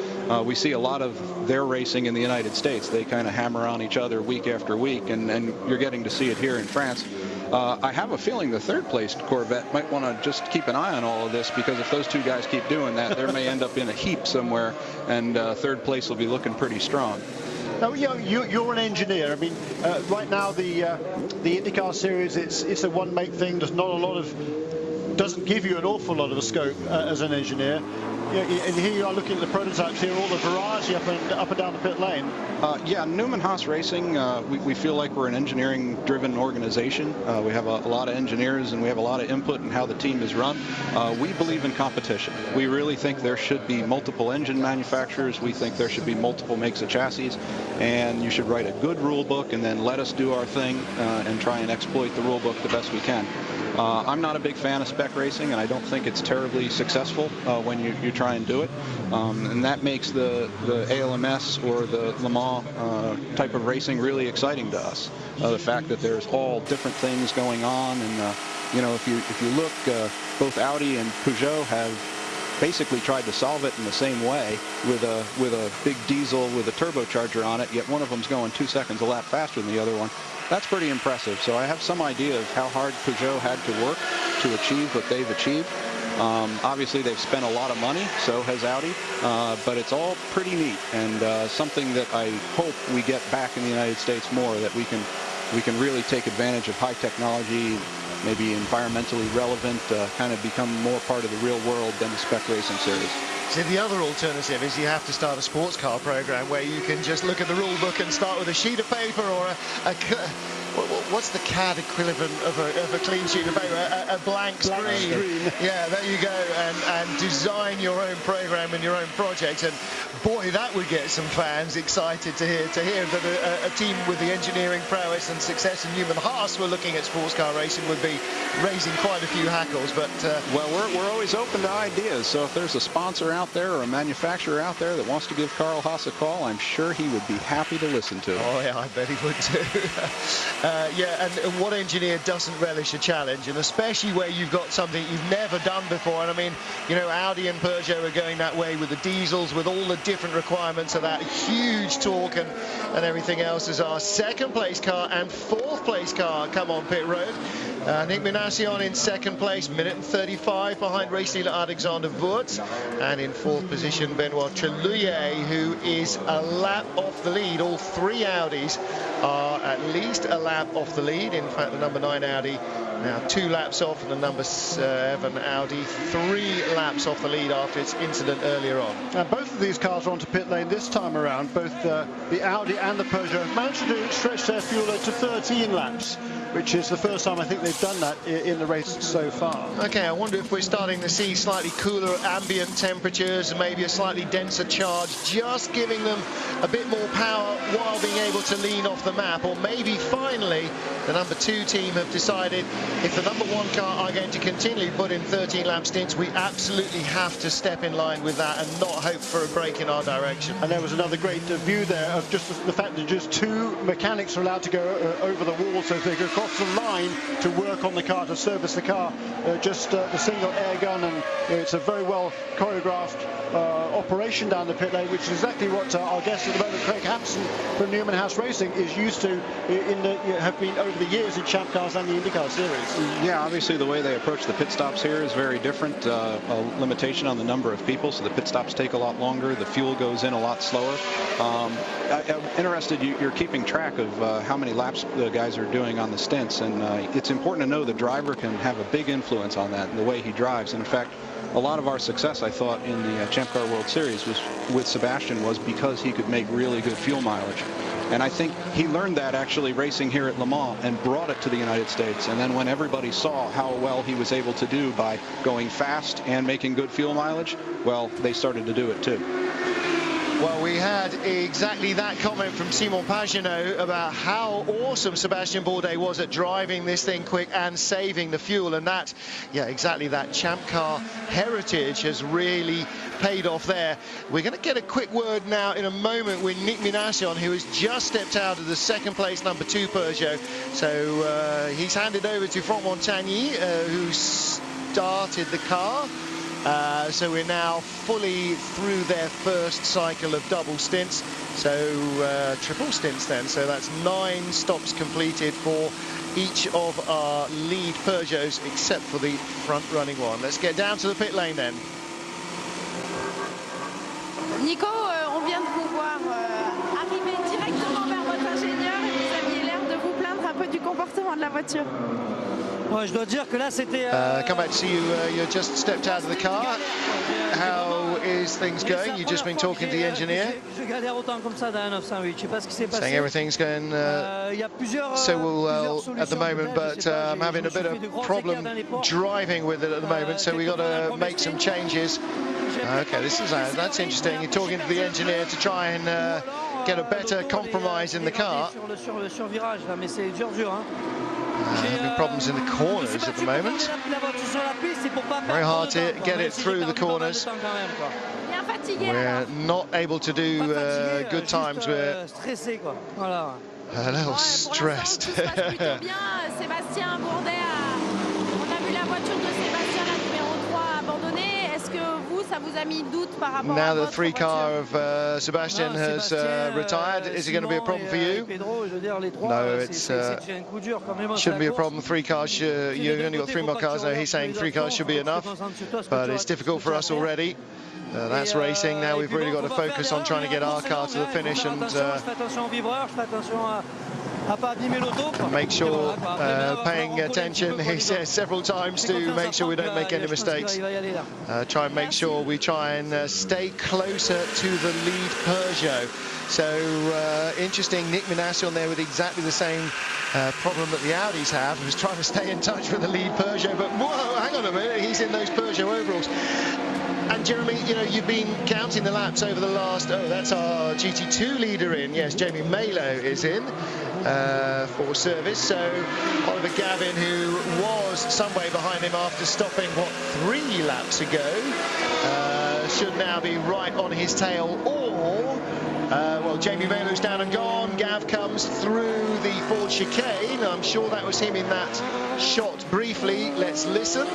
We see a lot of their racing in the United States. They kind of hammer on each other week after week, and you're getting to see it here in France. I have a feeling the third-placed Corvette might want to just keep an eye on all of this, because if those two guys keep doing that, there may end up in a heap somewhere, and third place will be looking pretty strong. Now, you're an engineer. I mean, right now the IndyCar series, it's a one-make thing. There's not a lot of, doesn't give you an awful lot of a scope as an engineer. And here you are looking at the prototypes here, all the variety up and down the pit lane. Yeah, Newman Haas Racing, we feel like we're an engineering-driven organization. We have a lot of engineers, and we have a lot of input in how the team is run. We believe in competition. We really think there should be multiple engine manufacturers. We think there should be multiple makes of chassis, and you should write a good rule book and then let us do our thing and try and exploit the rule book the best we can. I'm not a big fan of spec racing, and I don't think it's terribly successful when you try and do it. And that makes the ALMS or the Le Mans type of racing really exciting to us. The fact that there's all different things going on, and you know, if you look, both Audi and Peugeot have basically tried to solve it in the same way with a big diesel with a turbocharger on it, yet one of them's going 2 seconds a lap faster than the other one. That's pretty impressive. So I have some idea of how hard Peugeot had to work to achieve what they've achieved. Obviously, they've spent a lot of money, so has Audi, but it's all pretty neat, and something that I hope we get back in the United States more, that we can really take advantage of high technology, maybe environmentally relevant, kind of become more part of the real world than the spec racing series. See, the other alternative is you have to start a sports car program where you can just look at the rule book and start with a sheet of paper or what's the CAD equivalent of a clean sheet of paper? A blank screen. Yeah, there you go, and design your own program and your own project. And boy, that would get some fans excited to hear that a team with the engineering prowess and success in Newman Haas were looking at sports car racing would be raising quite a few hackles. But well, we're always open to ideas. So if there's a sponsor out there or a manufacturer out there that wants to give Carl Haas a call, I'm sure he would be happy to listen to it. Oh yeah, I bet he would too. Yeah, and what engineer doesn't relish a challenge, and especially where you've got something you've never done before. And I mean, you know, Audi and Peugeot are going that way with the diesels, with all the different requirements of that huge torque and everything else. As our second place car and fourth place car come on pit road. Nick Minassian in second place, minute and 35 behind race leader Alexander Wurz, and in fourth position Benoit Treluyer, who is a lap off the lead. All three Audis are at least a lap off the lead. In fact, the number 9 Audi now 2 laps off, and the number 7 Audi 3 laps off the lead after its incident earlier on. Both of these cars are onto pit lane this time around. Both the Audi and the Peugeot have managed to stretch their fuel load to 13 laps, which is the first time I think they've done that in the race so far. Okay, I wonder if we're starting to see slightly cooler ambient temperatures and maybe a slightly denser charge, just giving them a bit more power while being able to lean off the map. Or maybe finally the number 2 team have decided if the number one car are going to continually put in 13 lap stints, we absolutely have to step in line with that and not hope for a break in our direction. And there was another great view there of just the fact that just 2 mechanics are allowed to go over the wall, so if they go across the line to work on the car, to service the car, just the single air gun, and it's a very well choreographed operation down the pit lane, which is exactly what our guest at the moment, Craig Hampson from Newman House Racing, is used to have been over the years in Champ Cars and the IndyCar Series. Yeah, obviously the way they approach the pit stops here is very different. A limitation on the number of people, so the pit stops take a lot longer. The fuel goes in a lot slower. I'm interested, you're keeping track of how many laps the guys are doing on the stints, and it's important to know the driver can have a big influence on that and the way he drives. And in fact, a lot of our success, I thought, in the Champ Car World Series was with Sebastian was because he could make really good fuel mileage. And I think he learned that actually racing here at Le Mans and brought it to the United States. And then when everybody saw how well he was able to do by going fast and making good fuel mileage, well, they started to do it too. Well, we had exactly that comment from Simon Pagenaud about how awesome Sebastian Bourdais was at driving this thing quick and saving the fuel, and that, yeah, exactly that Champ Car heritage has really paid off there. We're going to get a quick word now in a moment with Nick Minassian, who has just stepped out of the second place number 2 Peugeot. So he's handed over to Franck Montagny, who started the car. So we're now fully through their first cycle of double stints, so triple stints then, so that's 9 stops completed for each of our lead Peugeots except for the front running one. Let's get down to the pit lane then. Nico, on vient de vous voir arriver directement vers votre ingénieur et vous aviez l'air de vous plaindre un peu du comportement de la voiture. Ouais, je dois dire que là c'était. Come back to see you. You just stepped out of the car. How is things going? You've just been talking to the engineer. Je galère autant comme ça dans un 908. Je sais pas ce qui s'est passé. Saying everything's going so well at the moment, but I'm having a bit of problem driving with it at the moment, so we got to make some changes. Okay, this is that's interesting. You're talking to the engineer to try and get a better compromise in the car. Having problems in the corners at the moment. Very hard to get it through the corners. We're not able to do good times. We're a little stressed. Now the 3 car of Sebastian has retired, is it going to be a problem for you? No, it shouldn't be a problem. 3 cars, you've only got 3 more cars. No, he's saying 3 cars should be enough, but it's difficult for us already. That's racing. Now we've really got to focus on trying to get our car to the finish and make sure, paying attention, he says several times, to make sure we don't make any mistakes. Try and make sure we try and stay closer to the lead Peugeot. So interesting, Nick Minassian there with exactly the same problem that the Audis have. He was trying to stay in touch with the lead Peugeot, but whoa, hang on a minute, he's in those Peugeot overalls. And Jeremy, you know, you've been counting the laps over the last, that's our GT2 leader in. Yes, Jamie Malo is in for service. So Oliver Gavin, who was some way behind him after stopping, 3 laps ago, should now be right on his tail. Or, well, Jamie Malo's down and gone. Gav comes through the Ford chicane. I'm sure that was him in that shot briefly. Let's listen.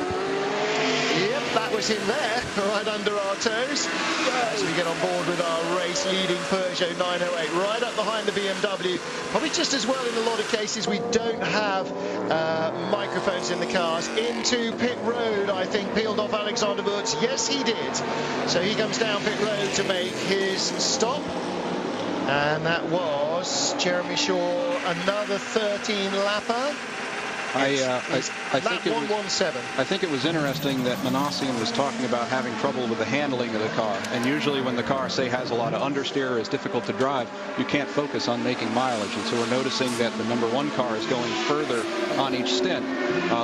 Yep, that was him there, right under our toes. As we get on board with our race-leading Peugeot 908, right up behind the BMW. Probably just as well in a lot of cases. We don't have microphones in the cars. Into pit road, I think, peeled off Alexander Wurz. Yes, he did. So he comes down pit road to make his stop. And that was Jeremy Shaw, another 13-lapper. I think it was interesting that Minassian was talking about having trouble with the handling of the car, and usually when the car, say, has a lot of understeer or is difficult to drive, you can't focus on making mileage. And so we're noticing that the number 1 car is going further on each stint.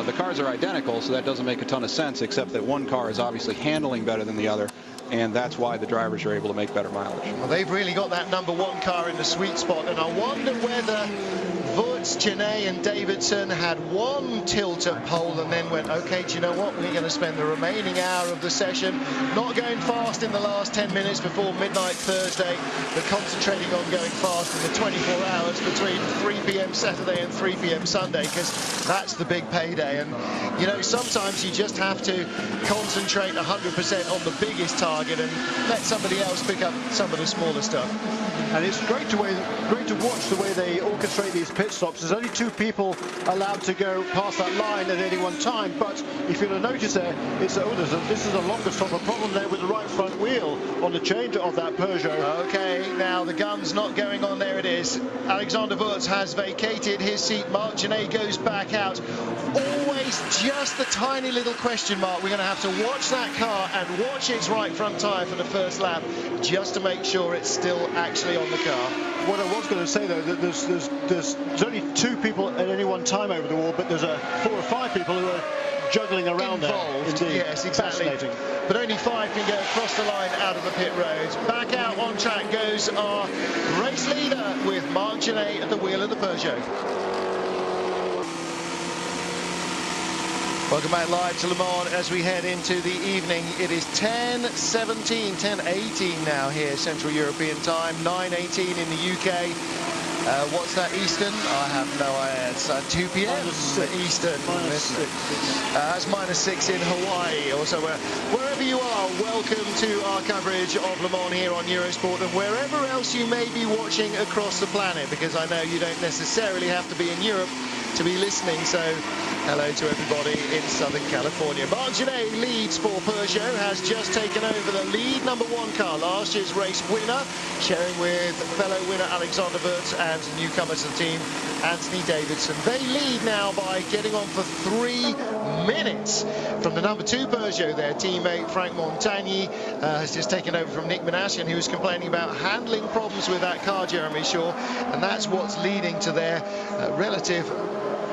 The cars are identical, so that doesn't make a ton of sense, except that 1 car is obviously handling better than the other, and that's why the drivers are able to make better mileage. Well, they've really got that number 1 car in the sweet spot, and I wonder whether Wurz Wurz, Genet and Davidson had one tilt at pole and then went, okay, do you know what, we're going to spend the remaining hour of the session not going fast in the last 10 minutes before midnight Thursday, but concentrating on going fast in the 24 hours between 3 p.m. Saturday and 3 p.m. Sunday, because that's the big payday. And you know, sometimes you just have to concentrate 100% on the biggest target and let somebody else pick up some of the smaller stuff. And it's great to watch the way they orchestrate these pit stops. There's only 2 people allowed to go past that line at any one time, but if you'll notice there, it's this is a longer stop. A problem there with the right front wheel on the change of that Peugeot. Okay, now the gun's not going on. There it is. Alexander Wurz has vacated his seat. Marc Genet goes back out. Always just the tiny little question mark. We're going to have to watch that car and watch its right front tyre for the first lap just to make sure it's still actually on the car. What I was going to say though, that there's only 2 people at any one time over the wall, but there's 4 or 5 people who are juggling around involved. There. Indeed. Yes, exactly. Fascinating. But only 5 can go across the line out of the pit road. Back out on track goes our race leader with Marc Genet at the wheel of the Peugeot. Welcome back live to Le Mans as we head into the evening. It is 10:17, 10:18 now here, Central European time, 9:18 in the UK. What's that, Eastern? I have no idea. It's 2 p.m. Eastern. It's -6 in Hawaii. Also, wherever you are, welcome to our coverage of Le Mans here on Eurosport, and wherever else you may be watching across the planet, because I know you don't necessarily have to be in Europe to be listening. So hello to everybody in Southern California. Marc Genet leads for Peugeot, has just taken over the lead number 1 car, last year's race winner, sharing with fellow winner Alexander Wurz and newcomer to the team, Anthony Davidson. They lead now by getting on for 3 minutes from the number 2 Peugeot. Their teammate Franck Montagny has just taken over from Nick Manashian, who was complaining about handling problems with that car, Jeremy Shaw, and that's what's leading to their relative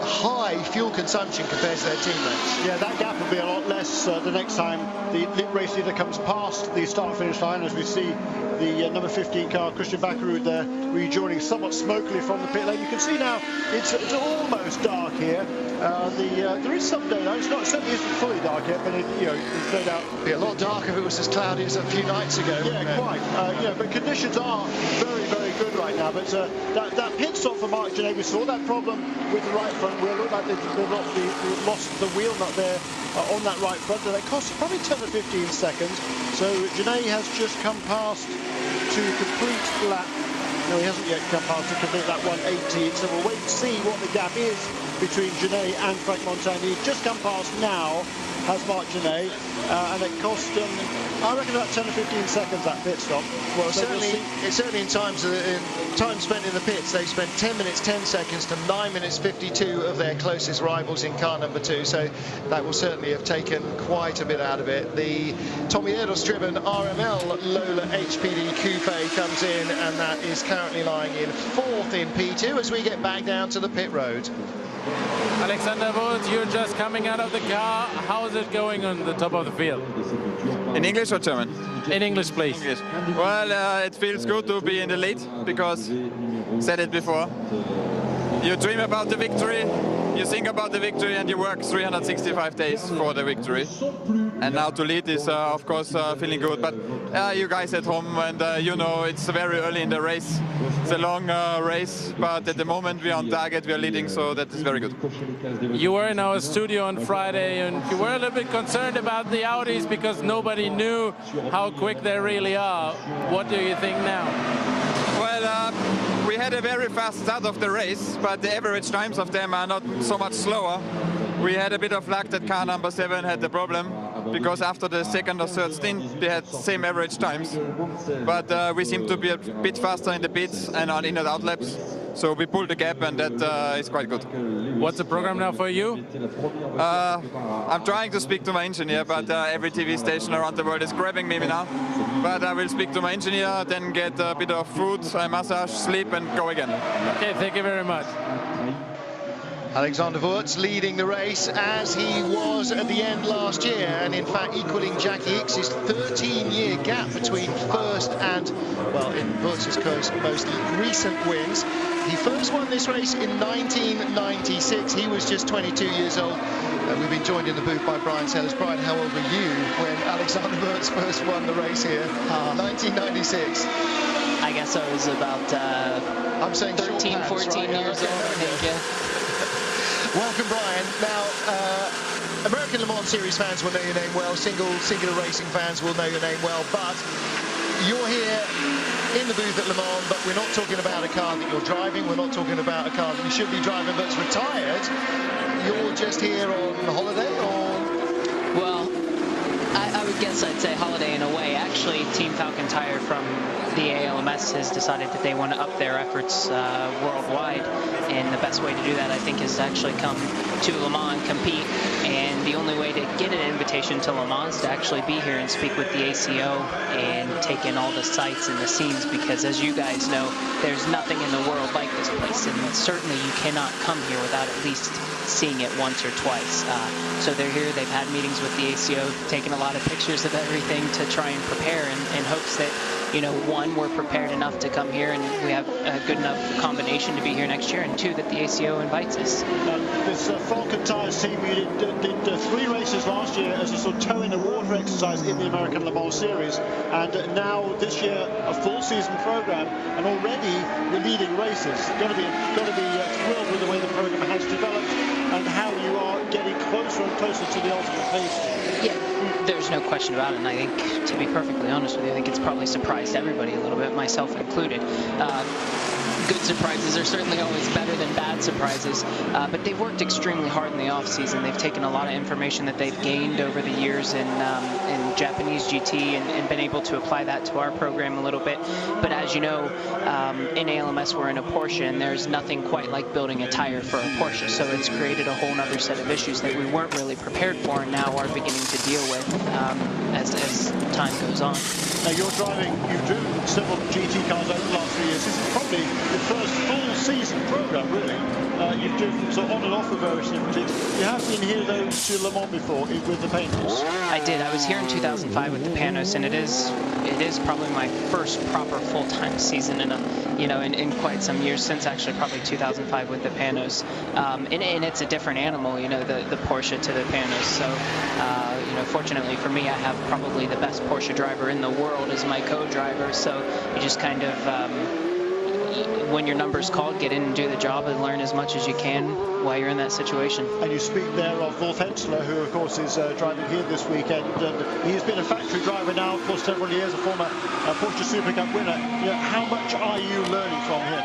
high fuel consumption compared to their teammates. Yeah, that gap will be a lot less the next time the race leader comes past the start-finish line, as we see the number 15 car, Christian Backerud, there rejoining somewhat smokily from the pit lane. You can see now it's almost dark here. There is some daylight. It certainly isn't fully dark yet, but there's no doubt. It'd be a lot darker if it was as cloudy as a few nights ago. Yeah, quite. But conditions are very, very good right now. But that pit stop for Marc Genet, we saw that problem with the right front wheel. Looked like they've lost the wheel nut there on that right front. And that cost probably 10 or 15 seconds. So Genet has just come past to complete lap. No, he hasn't yet come past to complete that 180. So we'll wait and see what the gap is between Genet and Franck Montagny. Just come past now has Marc Genet, and it cost I reckon about 10 or 15 seconds that pit stop. Well, so certainly in time spent in the pits, they spent 10 minutes 10 seconds to 9 minutes 52 of their closest rivals in car number 2. So that will certainly have taken quite a bit out of it. The Tommy Erdos-driven RML Lola HPD Coupe comes in, and that is currently lying in 4th in P2 as we get back down to the pit road. Alexander Wurz, you're just coming out of the car. How is it going on the top of the field? In English or German? In English, please. English. Well, it feels good to be in the lead because, said it before, you dream about the victory, you think about the victory, and you work 365 days for the victory. And now to lead is, of course, feeling good. But you guys at home, and it's very early in the race. It's a long race, but at the moment we are on target, we are leading, so that is very good. You were in our studio on Friday, and you were a little bit concerned about the Audis because nobody knew how quick they really are. What do you think now? Well, we had a very fast start of the race, but the average times of them are not so much slower. We had a bit of luck that car number 7 had the problem, because after the second or third stint they had same average times, but we seem to be a bit faster in the pits and on in and out laps, so we pulled the gap, and that is quite good. What's the program now for you? I'm trying to speak to my engineer, but every TV station around the world is grabbing me now. But I will speak to my engineer, then get a bit of food, a massage, sleep, and go again. Okay, thank you very much. Alexander Wurz leading the race as he was at the end last year, and in fact equaling Jackie Ickx's 13-year gap between first and, well, in Wurz's most recent wins. He first won this race in 1996. He was just 22 years old. We've been joined in the booth by Brian Sellers. Brian, how old were you when Alexander Mertz first won the race here? 1996. I guess I was about I'm saying 13, 14 years old, I think, yeah. Welcome, Brian. Now, American Le Mans Series fans will know your name well. Singular racing fans will know your name well. But you're here in the booth at Le Mans, but we're not talking about a car that you're driving. We're not talking about a car that you should be driving, but it's retired. You're just here on holiday, or? Well, I would guess I'd say holiday in a way. Actually, Team Falcon Tire from the ALMS has decided that they want to up their efforts worldwide, and the best way to do that, I think, is to actually come to Le Mans and compete. And the only way to get an invitation to Le Mans is to actually be here and speak with the ACO and take in all the sights and the scenes, because as you guys know, there's nothing in the world like this place, and certainly you cannot come here without at least seeing it once or twice. So they're here, they've had meetings with the ACO, taken a lot of pictures of everything to try and prepare in hopes that, you know, one, we're prepared enough to come here and we have a good enough combination to be here next year, and two, that the ACO invites us. This Falcon Tires team, you did 3 races last year as a sort of toe in the water exercise in the American Le Mans Series, and now this year a full season program, and already you're leading races. Got to be thrilled with the way the program has developed and how you are getting closer and closer to the ultimate pace. Yeah, there's no question about it, and I think, to be perfectly honest with you, I think it's probably surprised everybody a little bit, myself included. Good surprises are certainly always better than bad surprises, but they've worked extremely hard in the off-season. They've taken a lot of information that they've gained over the years in Japanese GT and been able to apply that to our program a little bit. But as you know, in ALMS we're in a Porsche, and there's nothing quite like building a tire for a Porsche, so it's created a whole other set of issues that we weren't really prepared for and now are beginning to deal with as time goes on. Now you've driven several GT cars over the last 3 years. This is probably the first full season program, really. You've driven sort of on and off of various different teams. You have been here though to Le Mans before with the Panos. I did. I was here in 2005 with the Panos, and it is probably my first proper full-time season in quite some years, since actually probably 2005 with the Panos. And it's a different animal, the Porsche to the Panos. So fortunately for me, I have probably the best Porsche driver in the world as my co-driver. So you just kind of when your number's called, get in and do the job and learn as much as you can while you're in that situation. And you speak there of Wolf Hensler, who of course is driving here this weekend. He's been a factory driver now for several years, a former Porsche Super Cup winner. How much are you learning from him?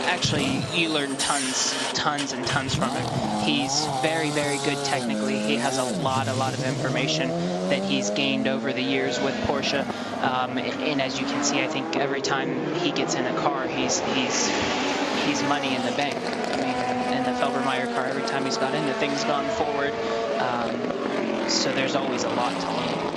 Actually, you learn tons and tons from him. He's very, very good technically. He has a lot of information that he's gained over the years with Porsche. And as you can see, I think every time he gets in a car, he's money in the bank. I mean, in the Felbermeyer car, every time he's got in, the thing's gone forward. So there's always a lot to learn.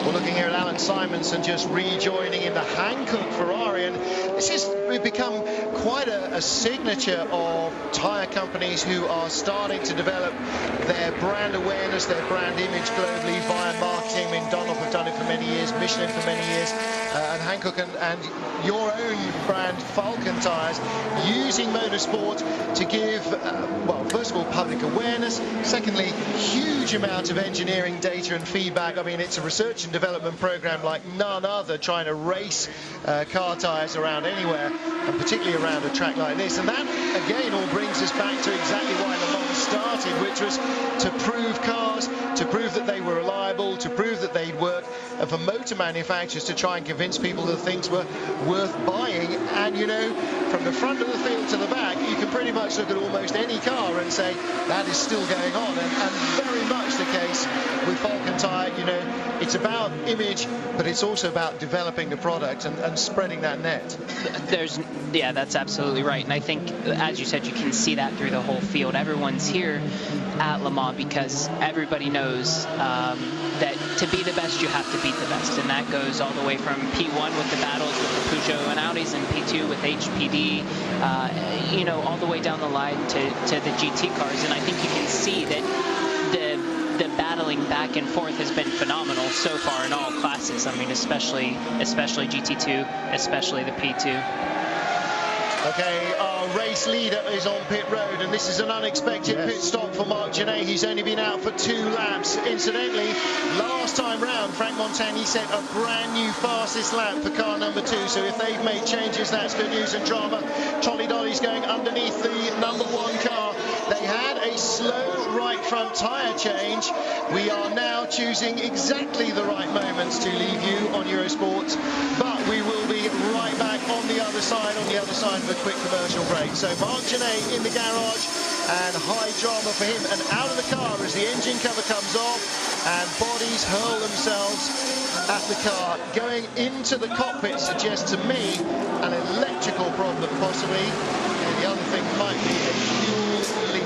We're looking here at Alan Simonson just rejoining in the Hankook Ferrari, and this has become quite a signature of tyre companies who are starting to develop their brand awareness, their brand image globally via marketing. I mean, Dunlop have done it for many years, Michelin for many years, and Hankook and your own brand, Falcon Tyres, using motorsport to give, well, first of all, public awareness, secondly, huge amount of engineering data and feedback. I mean, it's a research and development program like none other, trying to race car tyres around anywhere, and particularly around a track like this. And that, again, all brings us back to exactly why Le Mans started, which was to prove cars, to prove that they were reliable, to prove that they'd work, and for motor manufacturers to try and convince people that things were worth buying. And, from the front of the field to the back, you can pretty much look at almost any car and say that is still going on. And very much the case with Falcon Tyre. It's about image, but it's also about developing the product and spreading that net. Yeah, that's absolutely right. And I think, as you said, you can see that through the whole field. Everyone's here at Le Mans because everybody knows that to be the best, you have to beat the best. And that goes all the way from P1 with the battles with the Peugeot and Audis, and P2 with HPD, all the way down the line to the GT cars. And I think you can see that the battling back and forth has been phenomenal so far in all classes. I mean, especially GT2, especially the P2. Okay, our race leader is on pit road, and this is an unexpected pit stop for Marc Genet. He's only been out for 2 laps. Incidentally, last time round, Frank Montagny set a brand new fastest lap for car number 2, so if they've made changes, that's good news and drama. Tolly Dolly's going underneath the number 1 car. They had a slow right front tyre change. We are now choosing exactly the right moments to leave you on Eurosport, but we will be right back on the other side of a quick commercial break. So Marc Genet in the garage, and high drama for him, and out of the car as the engine cover comes off and bodies hurl themselves at the car. Going into the cockpit suggests to me an electrical problem possibly, and the other thing might be a fuel leak.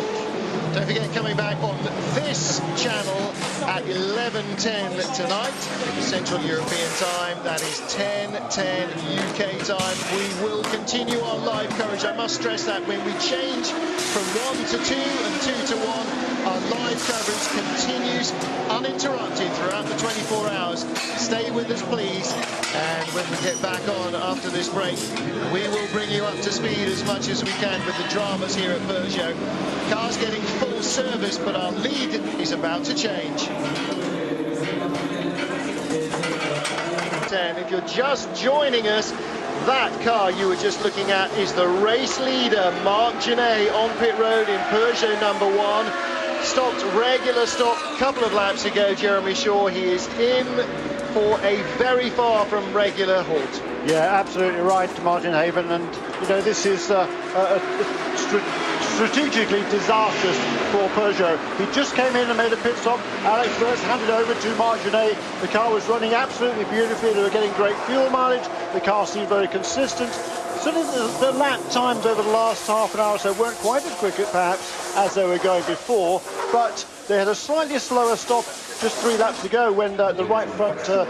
Don't forget, coming back on this channel at 11:10 tonight, Central European time, that is 10:10 UK time. We will continue our live coverage. I must stress that when we change from 1 to 2 and 2 to 1, our live coverage continues uninterrupted throughout the 24 hours. Stay with us, please. And when we get back on after this break, we will bring you up to speed as much as we can with the dramas here at Peugeot. Cars getting full service, but our lead is about to change. If you're just joining us, that car you were just looking at is the race leader, Marc Genet, on pit road in Peugeot number 1. Stopped regular stop a couple of laps ago, Jeremy Shaw. He is in for a very far from regular halt. Yeah, absolutely right, Martin Haven, and you know, this is strategically disastrous for Peugeot. He just came in and made a pit stop. Alex first handed over to Marc Genet. The car was running absolutely beautifully. They were getting great fuel mileage. The car seemed very consistent. So the lap times over the last half an hour or so weren't quite as quick, perhaps, as they were going before, but they had a slightly slower stop just 3 laps to go when the right front, the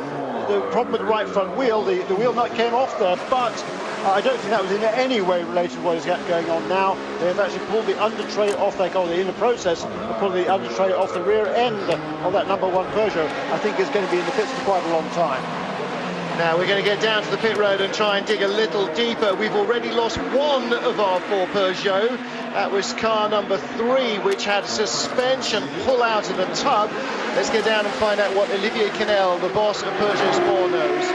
problem with the right front wheel, the wheel nut came off there, but I don't think that was in any way related to what is going on now. They have actually pulled the under tray off their car. They're in the process of pulling the under tray off the rear end of that number 1 Peugeot. I think it's going to be in the pits for quite a long time. Now we're going to get down to the pit road and try and dig a little deeper. We've already lost 1 of our 4 Peugeot. That was car number 3, which had suspension pull out of the tub. Let's get down and find out what Olivier Canel, the boss of Peugeot Sport, knows.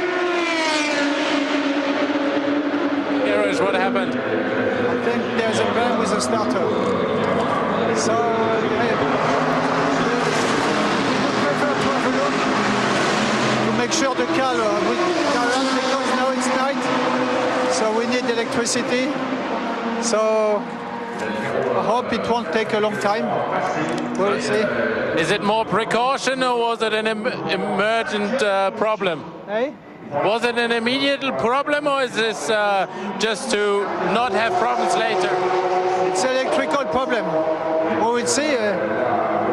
Here is what happened. I think there's a problem with the starter. So I prefer to have a look to make sure the car will current, because now it's night, so we need electricity. So I hope it won't take a long time. We'll see. Is it more precaution, or was it an emergent problem? Hey? Was it an immediate problem, or is this just to not have problems later? It's an electrical problem. We will see.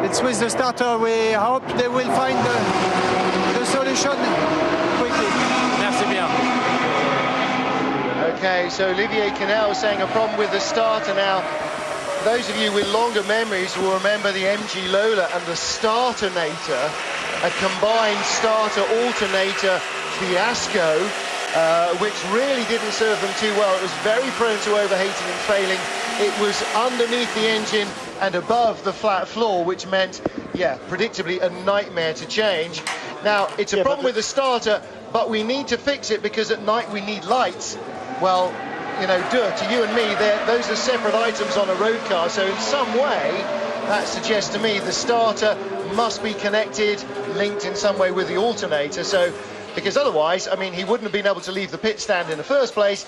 It's with the starter. We hope they will find the solution quickly. Merci bien. Okay, so Olivier Canel saying a problem with the starter. Now, those of you with longer memories will remember the MG Lola and the Starternator, a combined starter-alternator fiasco, which really didn't serve them too well. It was very prone to overheating and failing. It was underneath the engine and above the flat floor, which meant, yeah, predictably a nightmare to change. Now, it's a problem with the starter, but we need to fix it because at night we need lights. Well, you know, to you and me, those are separate items on a road car, so in some way that suggests to me the starter must be connected, linked in some way with the alternator. So, because otherwise, I mean, he wouldn't have been able to leave the pit stand in the first place,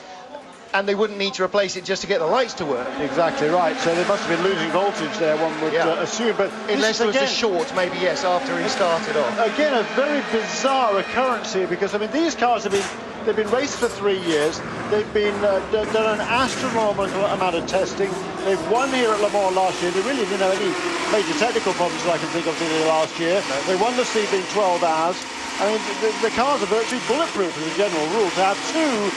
and they wouldn't need to replace it just to get the lights to work. Exactly right. So they must have been losing voltage there, one would assume. But unless there was a short, maybe, yes, after he started off. Again, a very bizarre occurrence here, because, I mean, these cars have been... They've been raced for 3 years. They've been done an astronomical amount of testing. They've won here at Le Mans last year. They really didn't have any major technical problems that I can think of last year. No. They won the seat in 12 hours. I mean, the cars are virtually bulletproof as a general rule. To have 2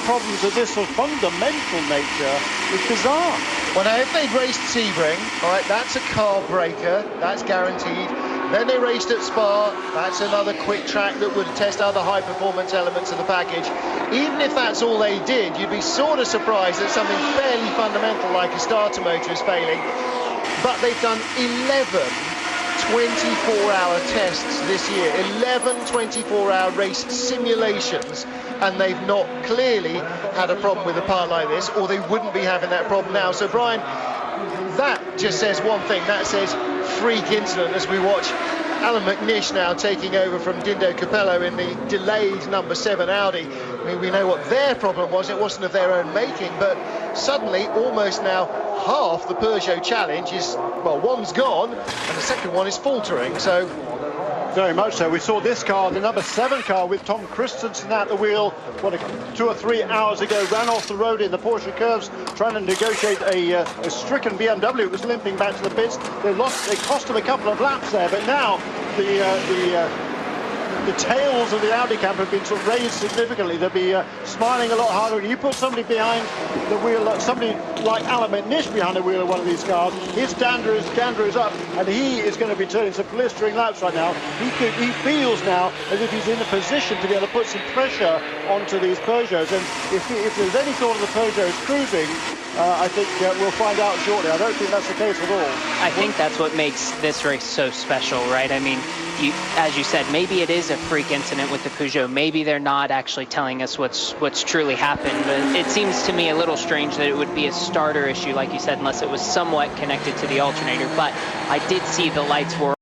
problems of this sort of fundamental nature is bizarre. Well, now, if they'd raced Sebring, all right, that's a car breaker. That's guaranteed. Then they raced at Spa. That's another quick track that would test out the high performance elements of the package. Even if that's all they did, you'd be sort of surprised that something fairly fundamental like a starter motor is failing. But they've done 11 24-hour tests this year, 11 24-hour race simulations, and they've not clearly had a problem with a part like this, or they wouldn't be having that problem now. So Brian, that just says one thing, that says freak incident, as we watch Alan McNish now taking over from Dindo Capello in the delayed number 7 Audi. I mean, we know what their problem was. It wasn't of their own making, but suddenly almost now half the Peugeot challenge is, well, one's gone and the second one is faltering. So very much so. We saw this car, the number 7 car, with Tom Christensen at the wheel, 2 or 3 hours ago, ran off the road in the Porsche curves, trying to negotiate a stricken BMW. It was limping back to the pits. They cost them a couple of laps there, but now the tails of the Audi camp have been sort of raised significantly. They'll be smiling a lot harder. You put somebody behind the wheel, somebody like Alan McNish behind the wheel of one of these cars, his dander is up, and he is going to be turning some blistering laps right now. He feels now as if he's in a position to be able to put some pressure onto these Peugeots, and if there's any thought of the Peugeots cruising, I think we'll find out shortly. I don't think that's the case at all. I think that's what makes this race so special, right? I mean, as you said, maybe it is a freak incident with the Peugeot. Maybe they're not actually telling us what's truly happened. But it seems to me a little strange that it would be a starter issue, like you said, unless it was somewhat connected to the alternator. But I did see the lights were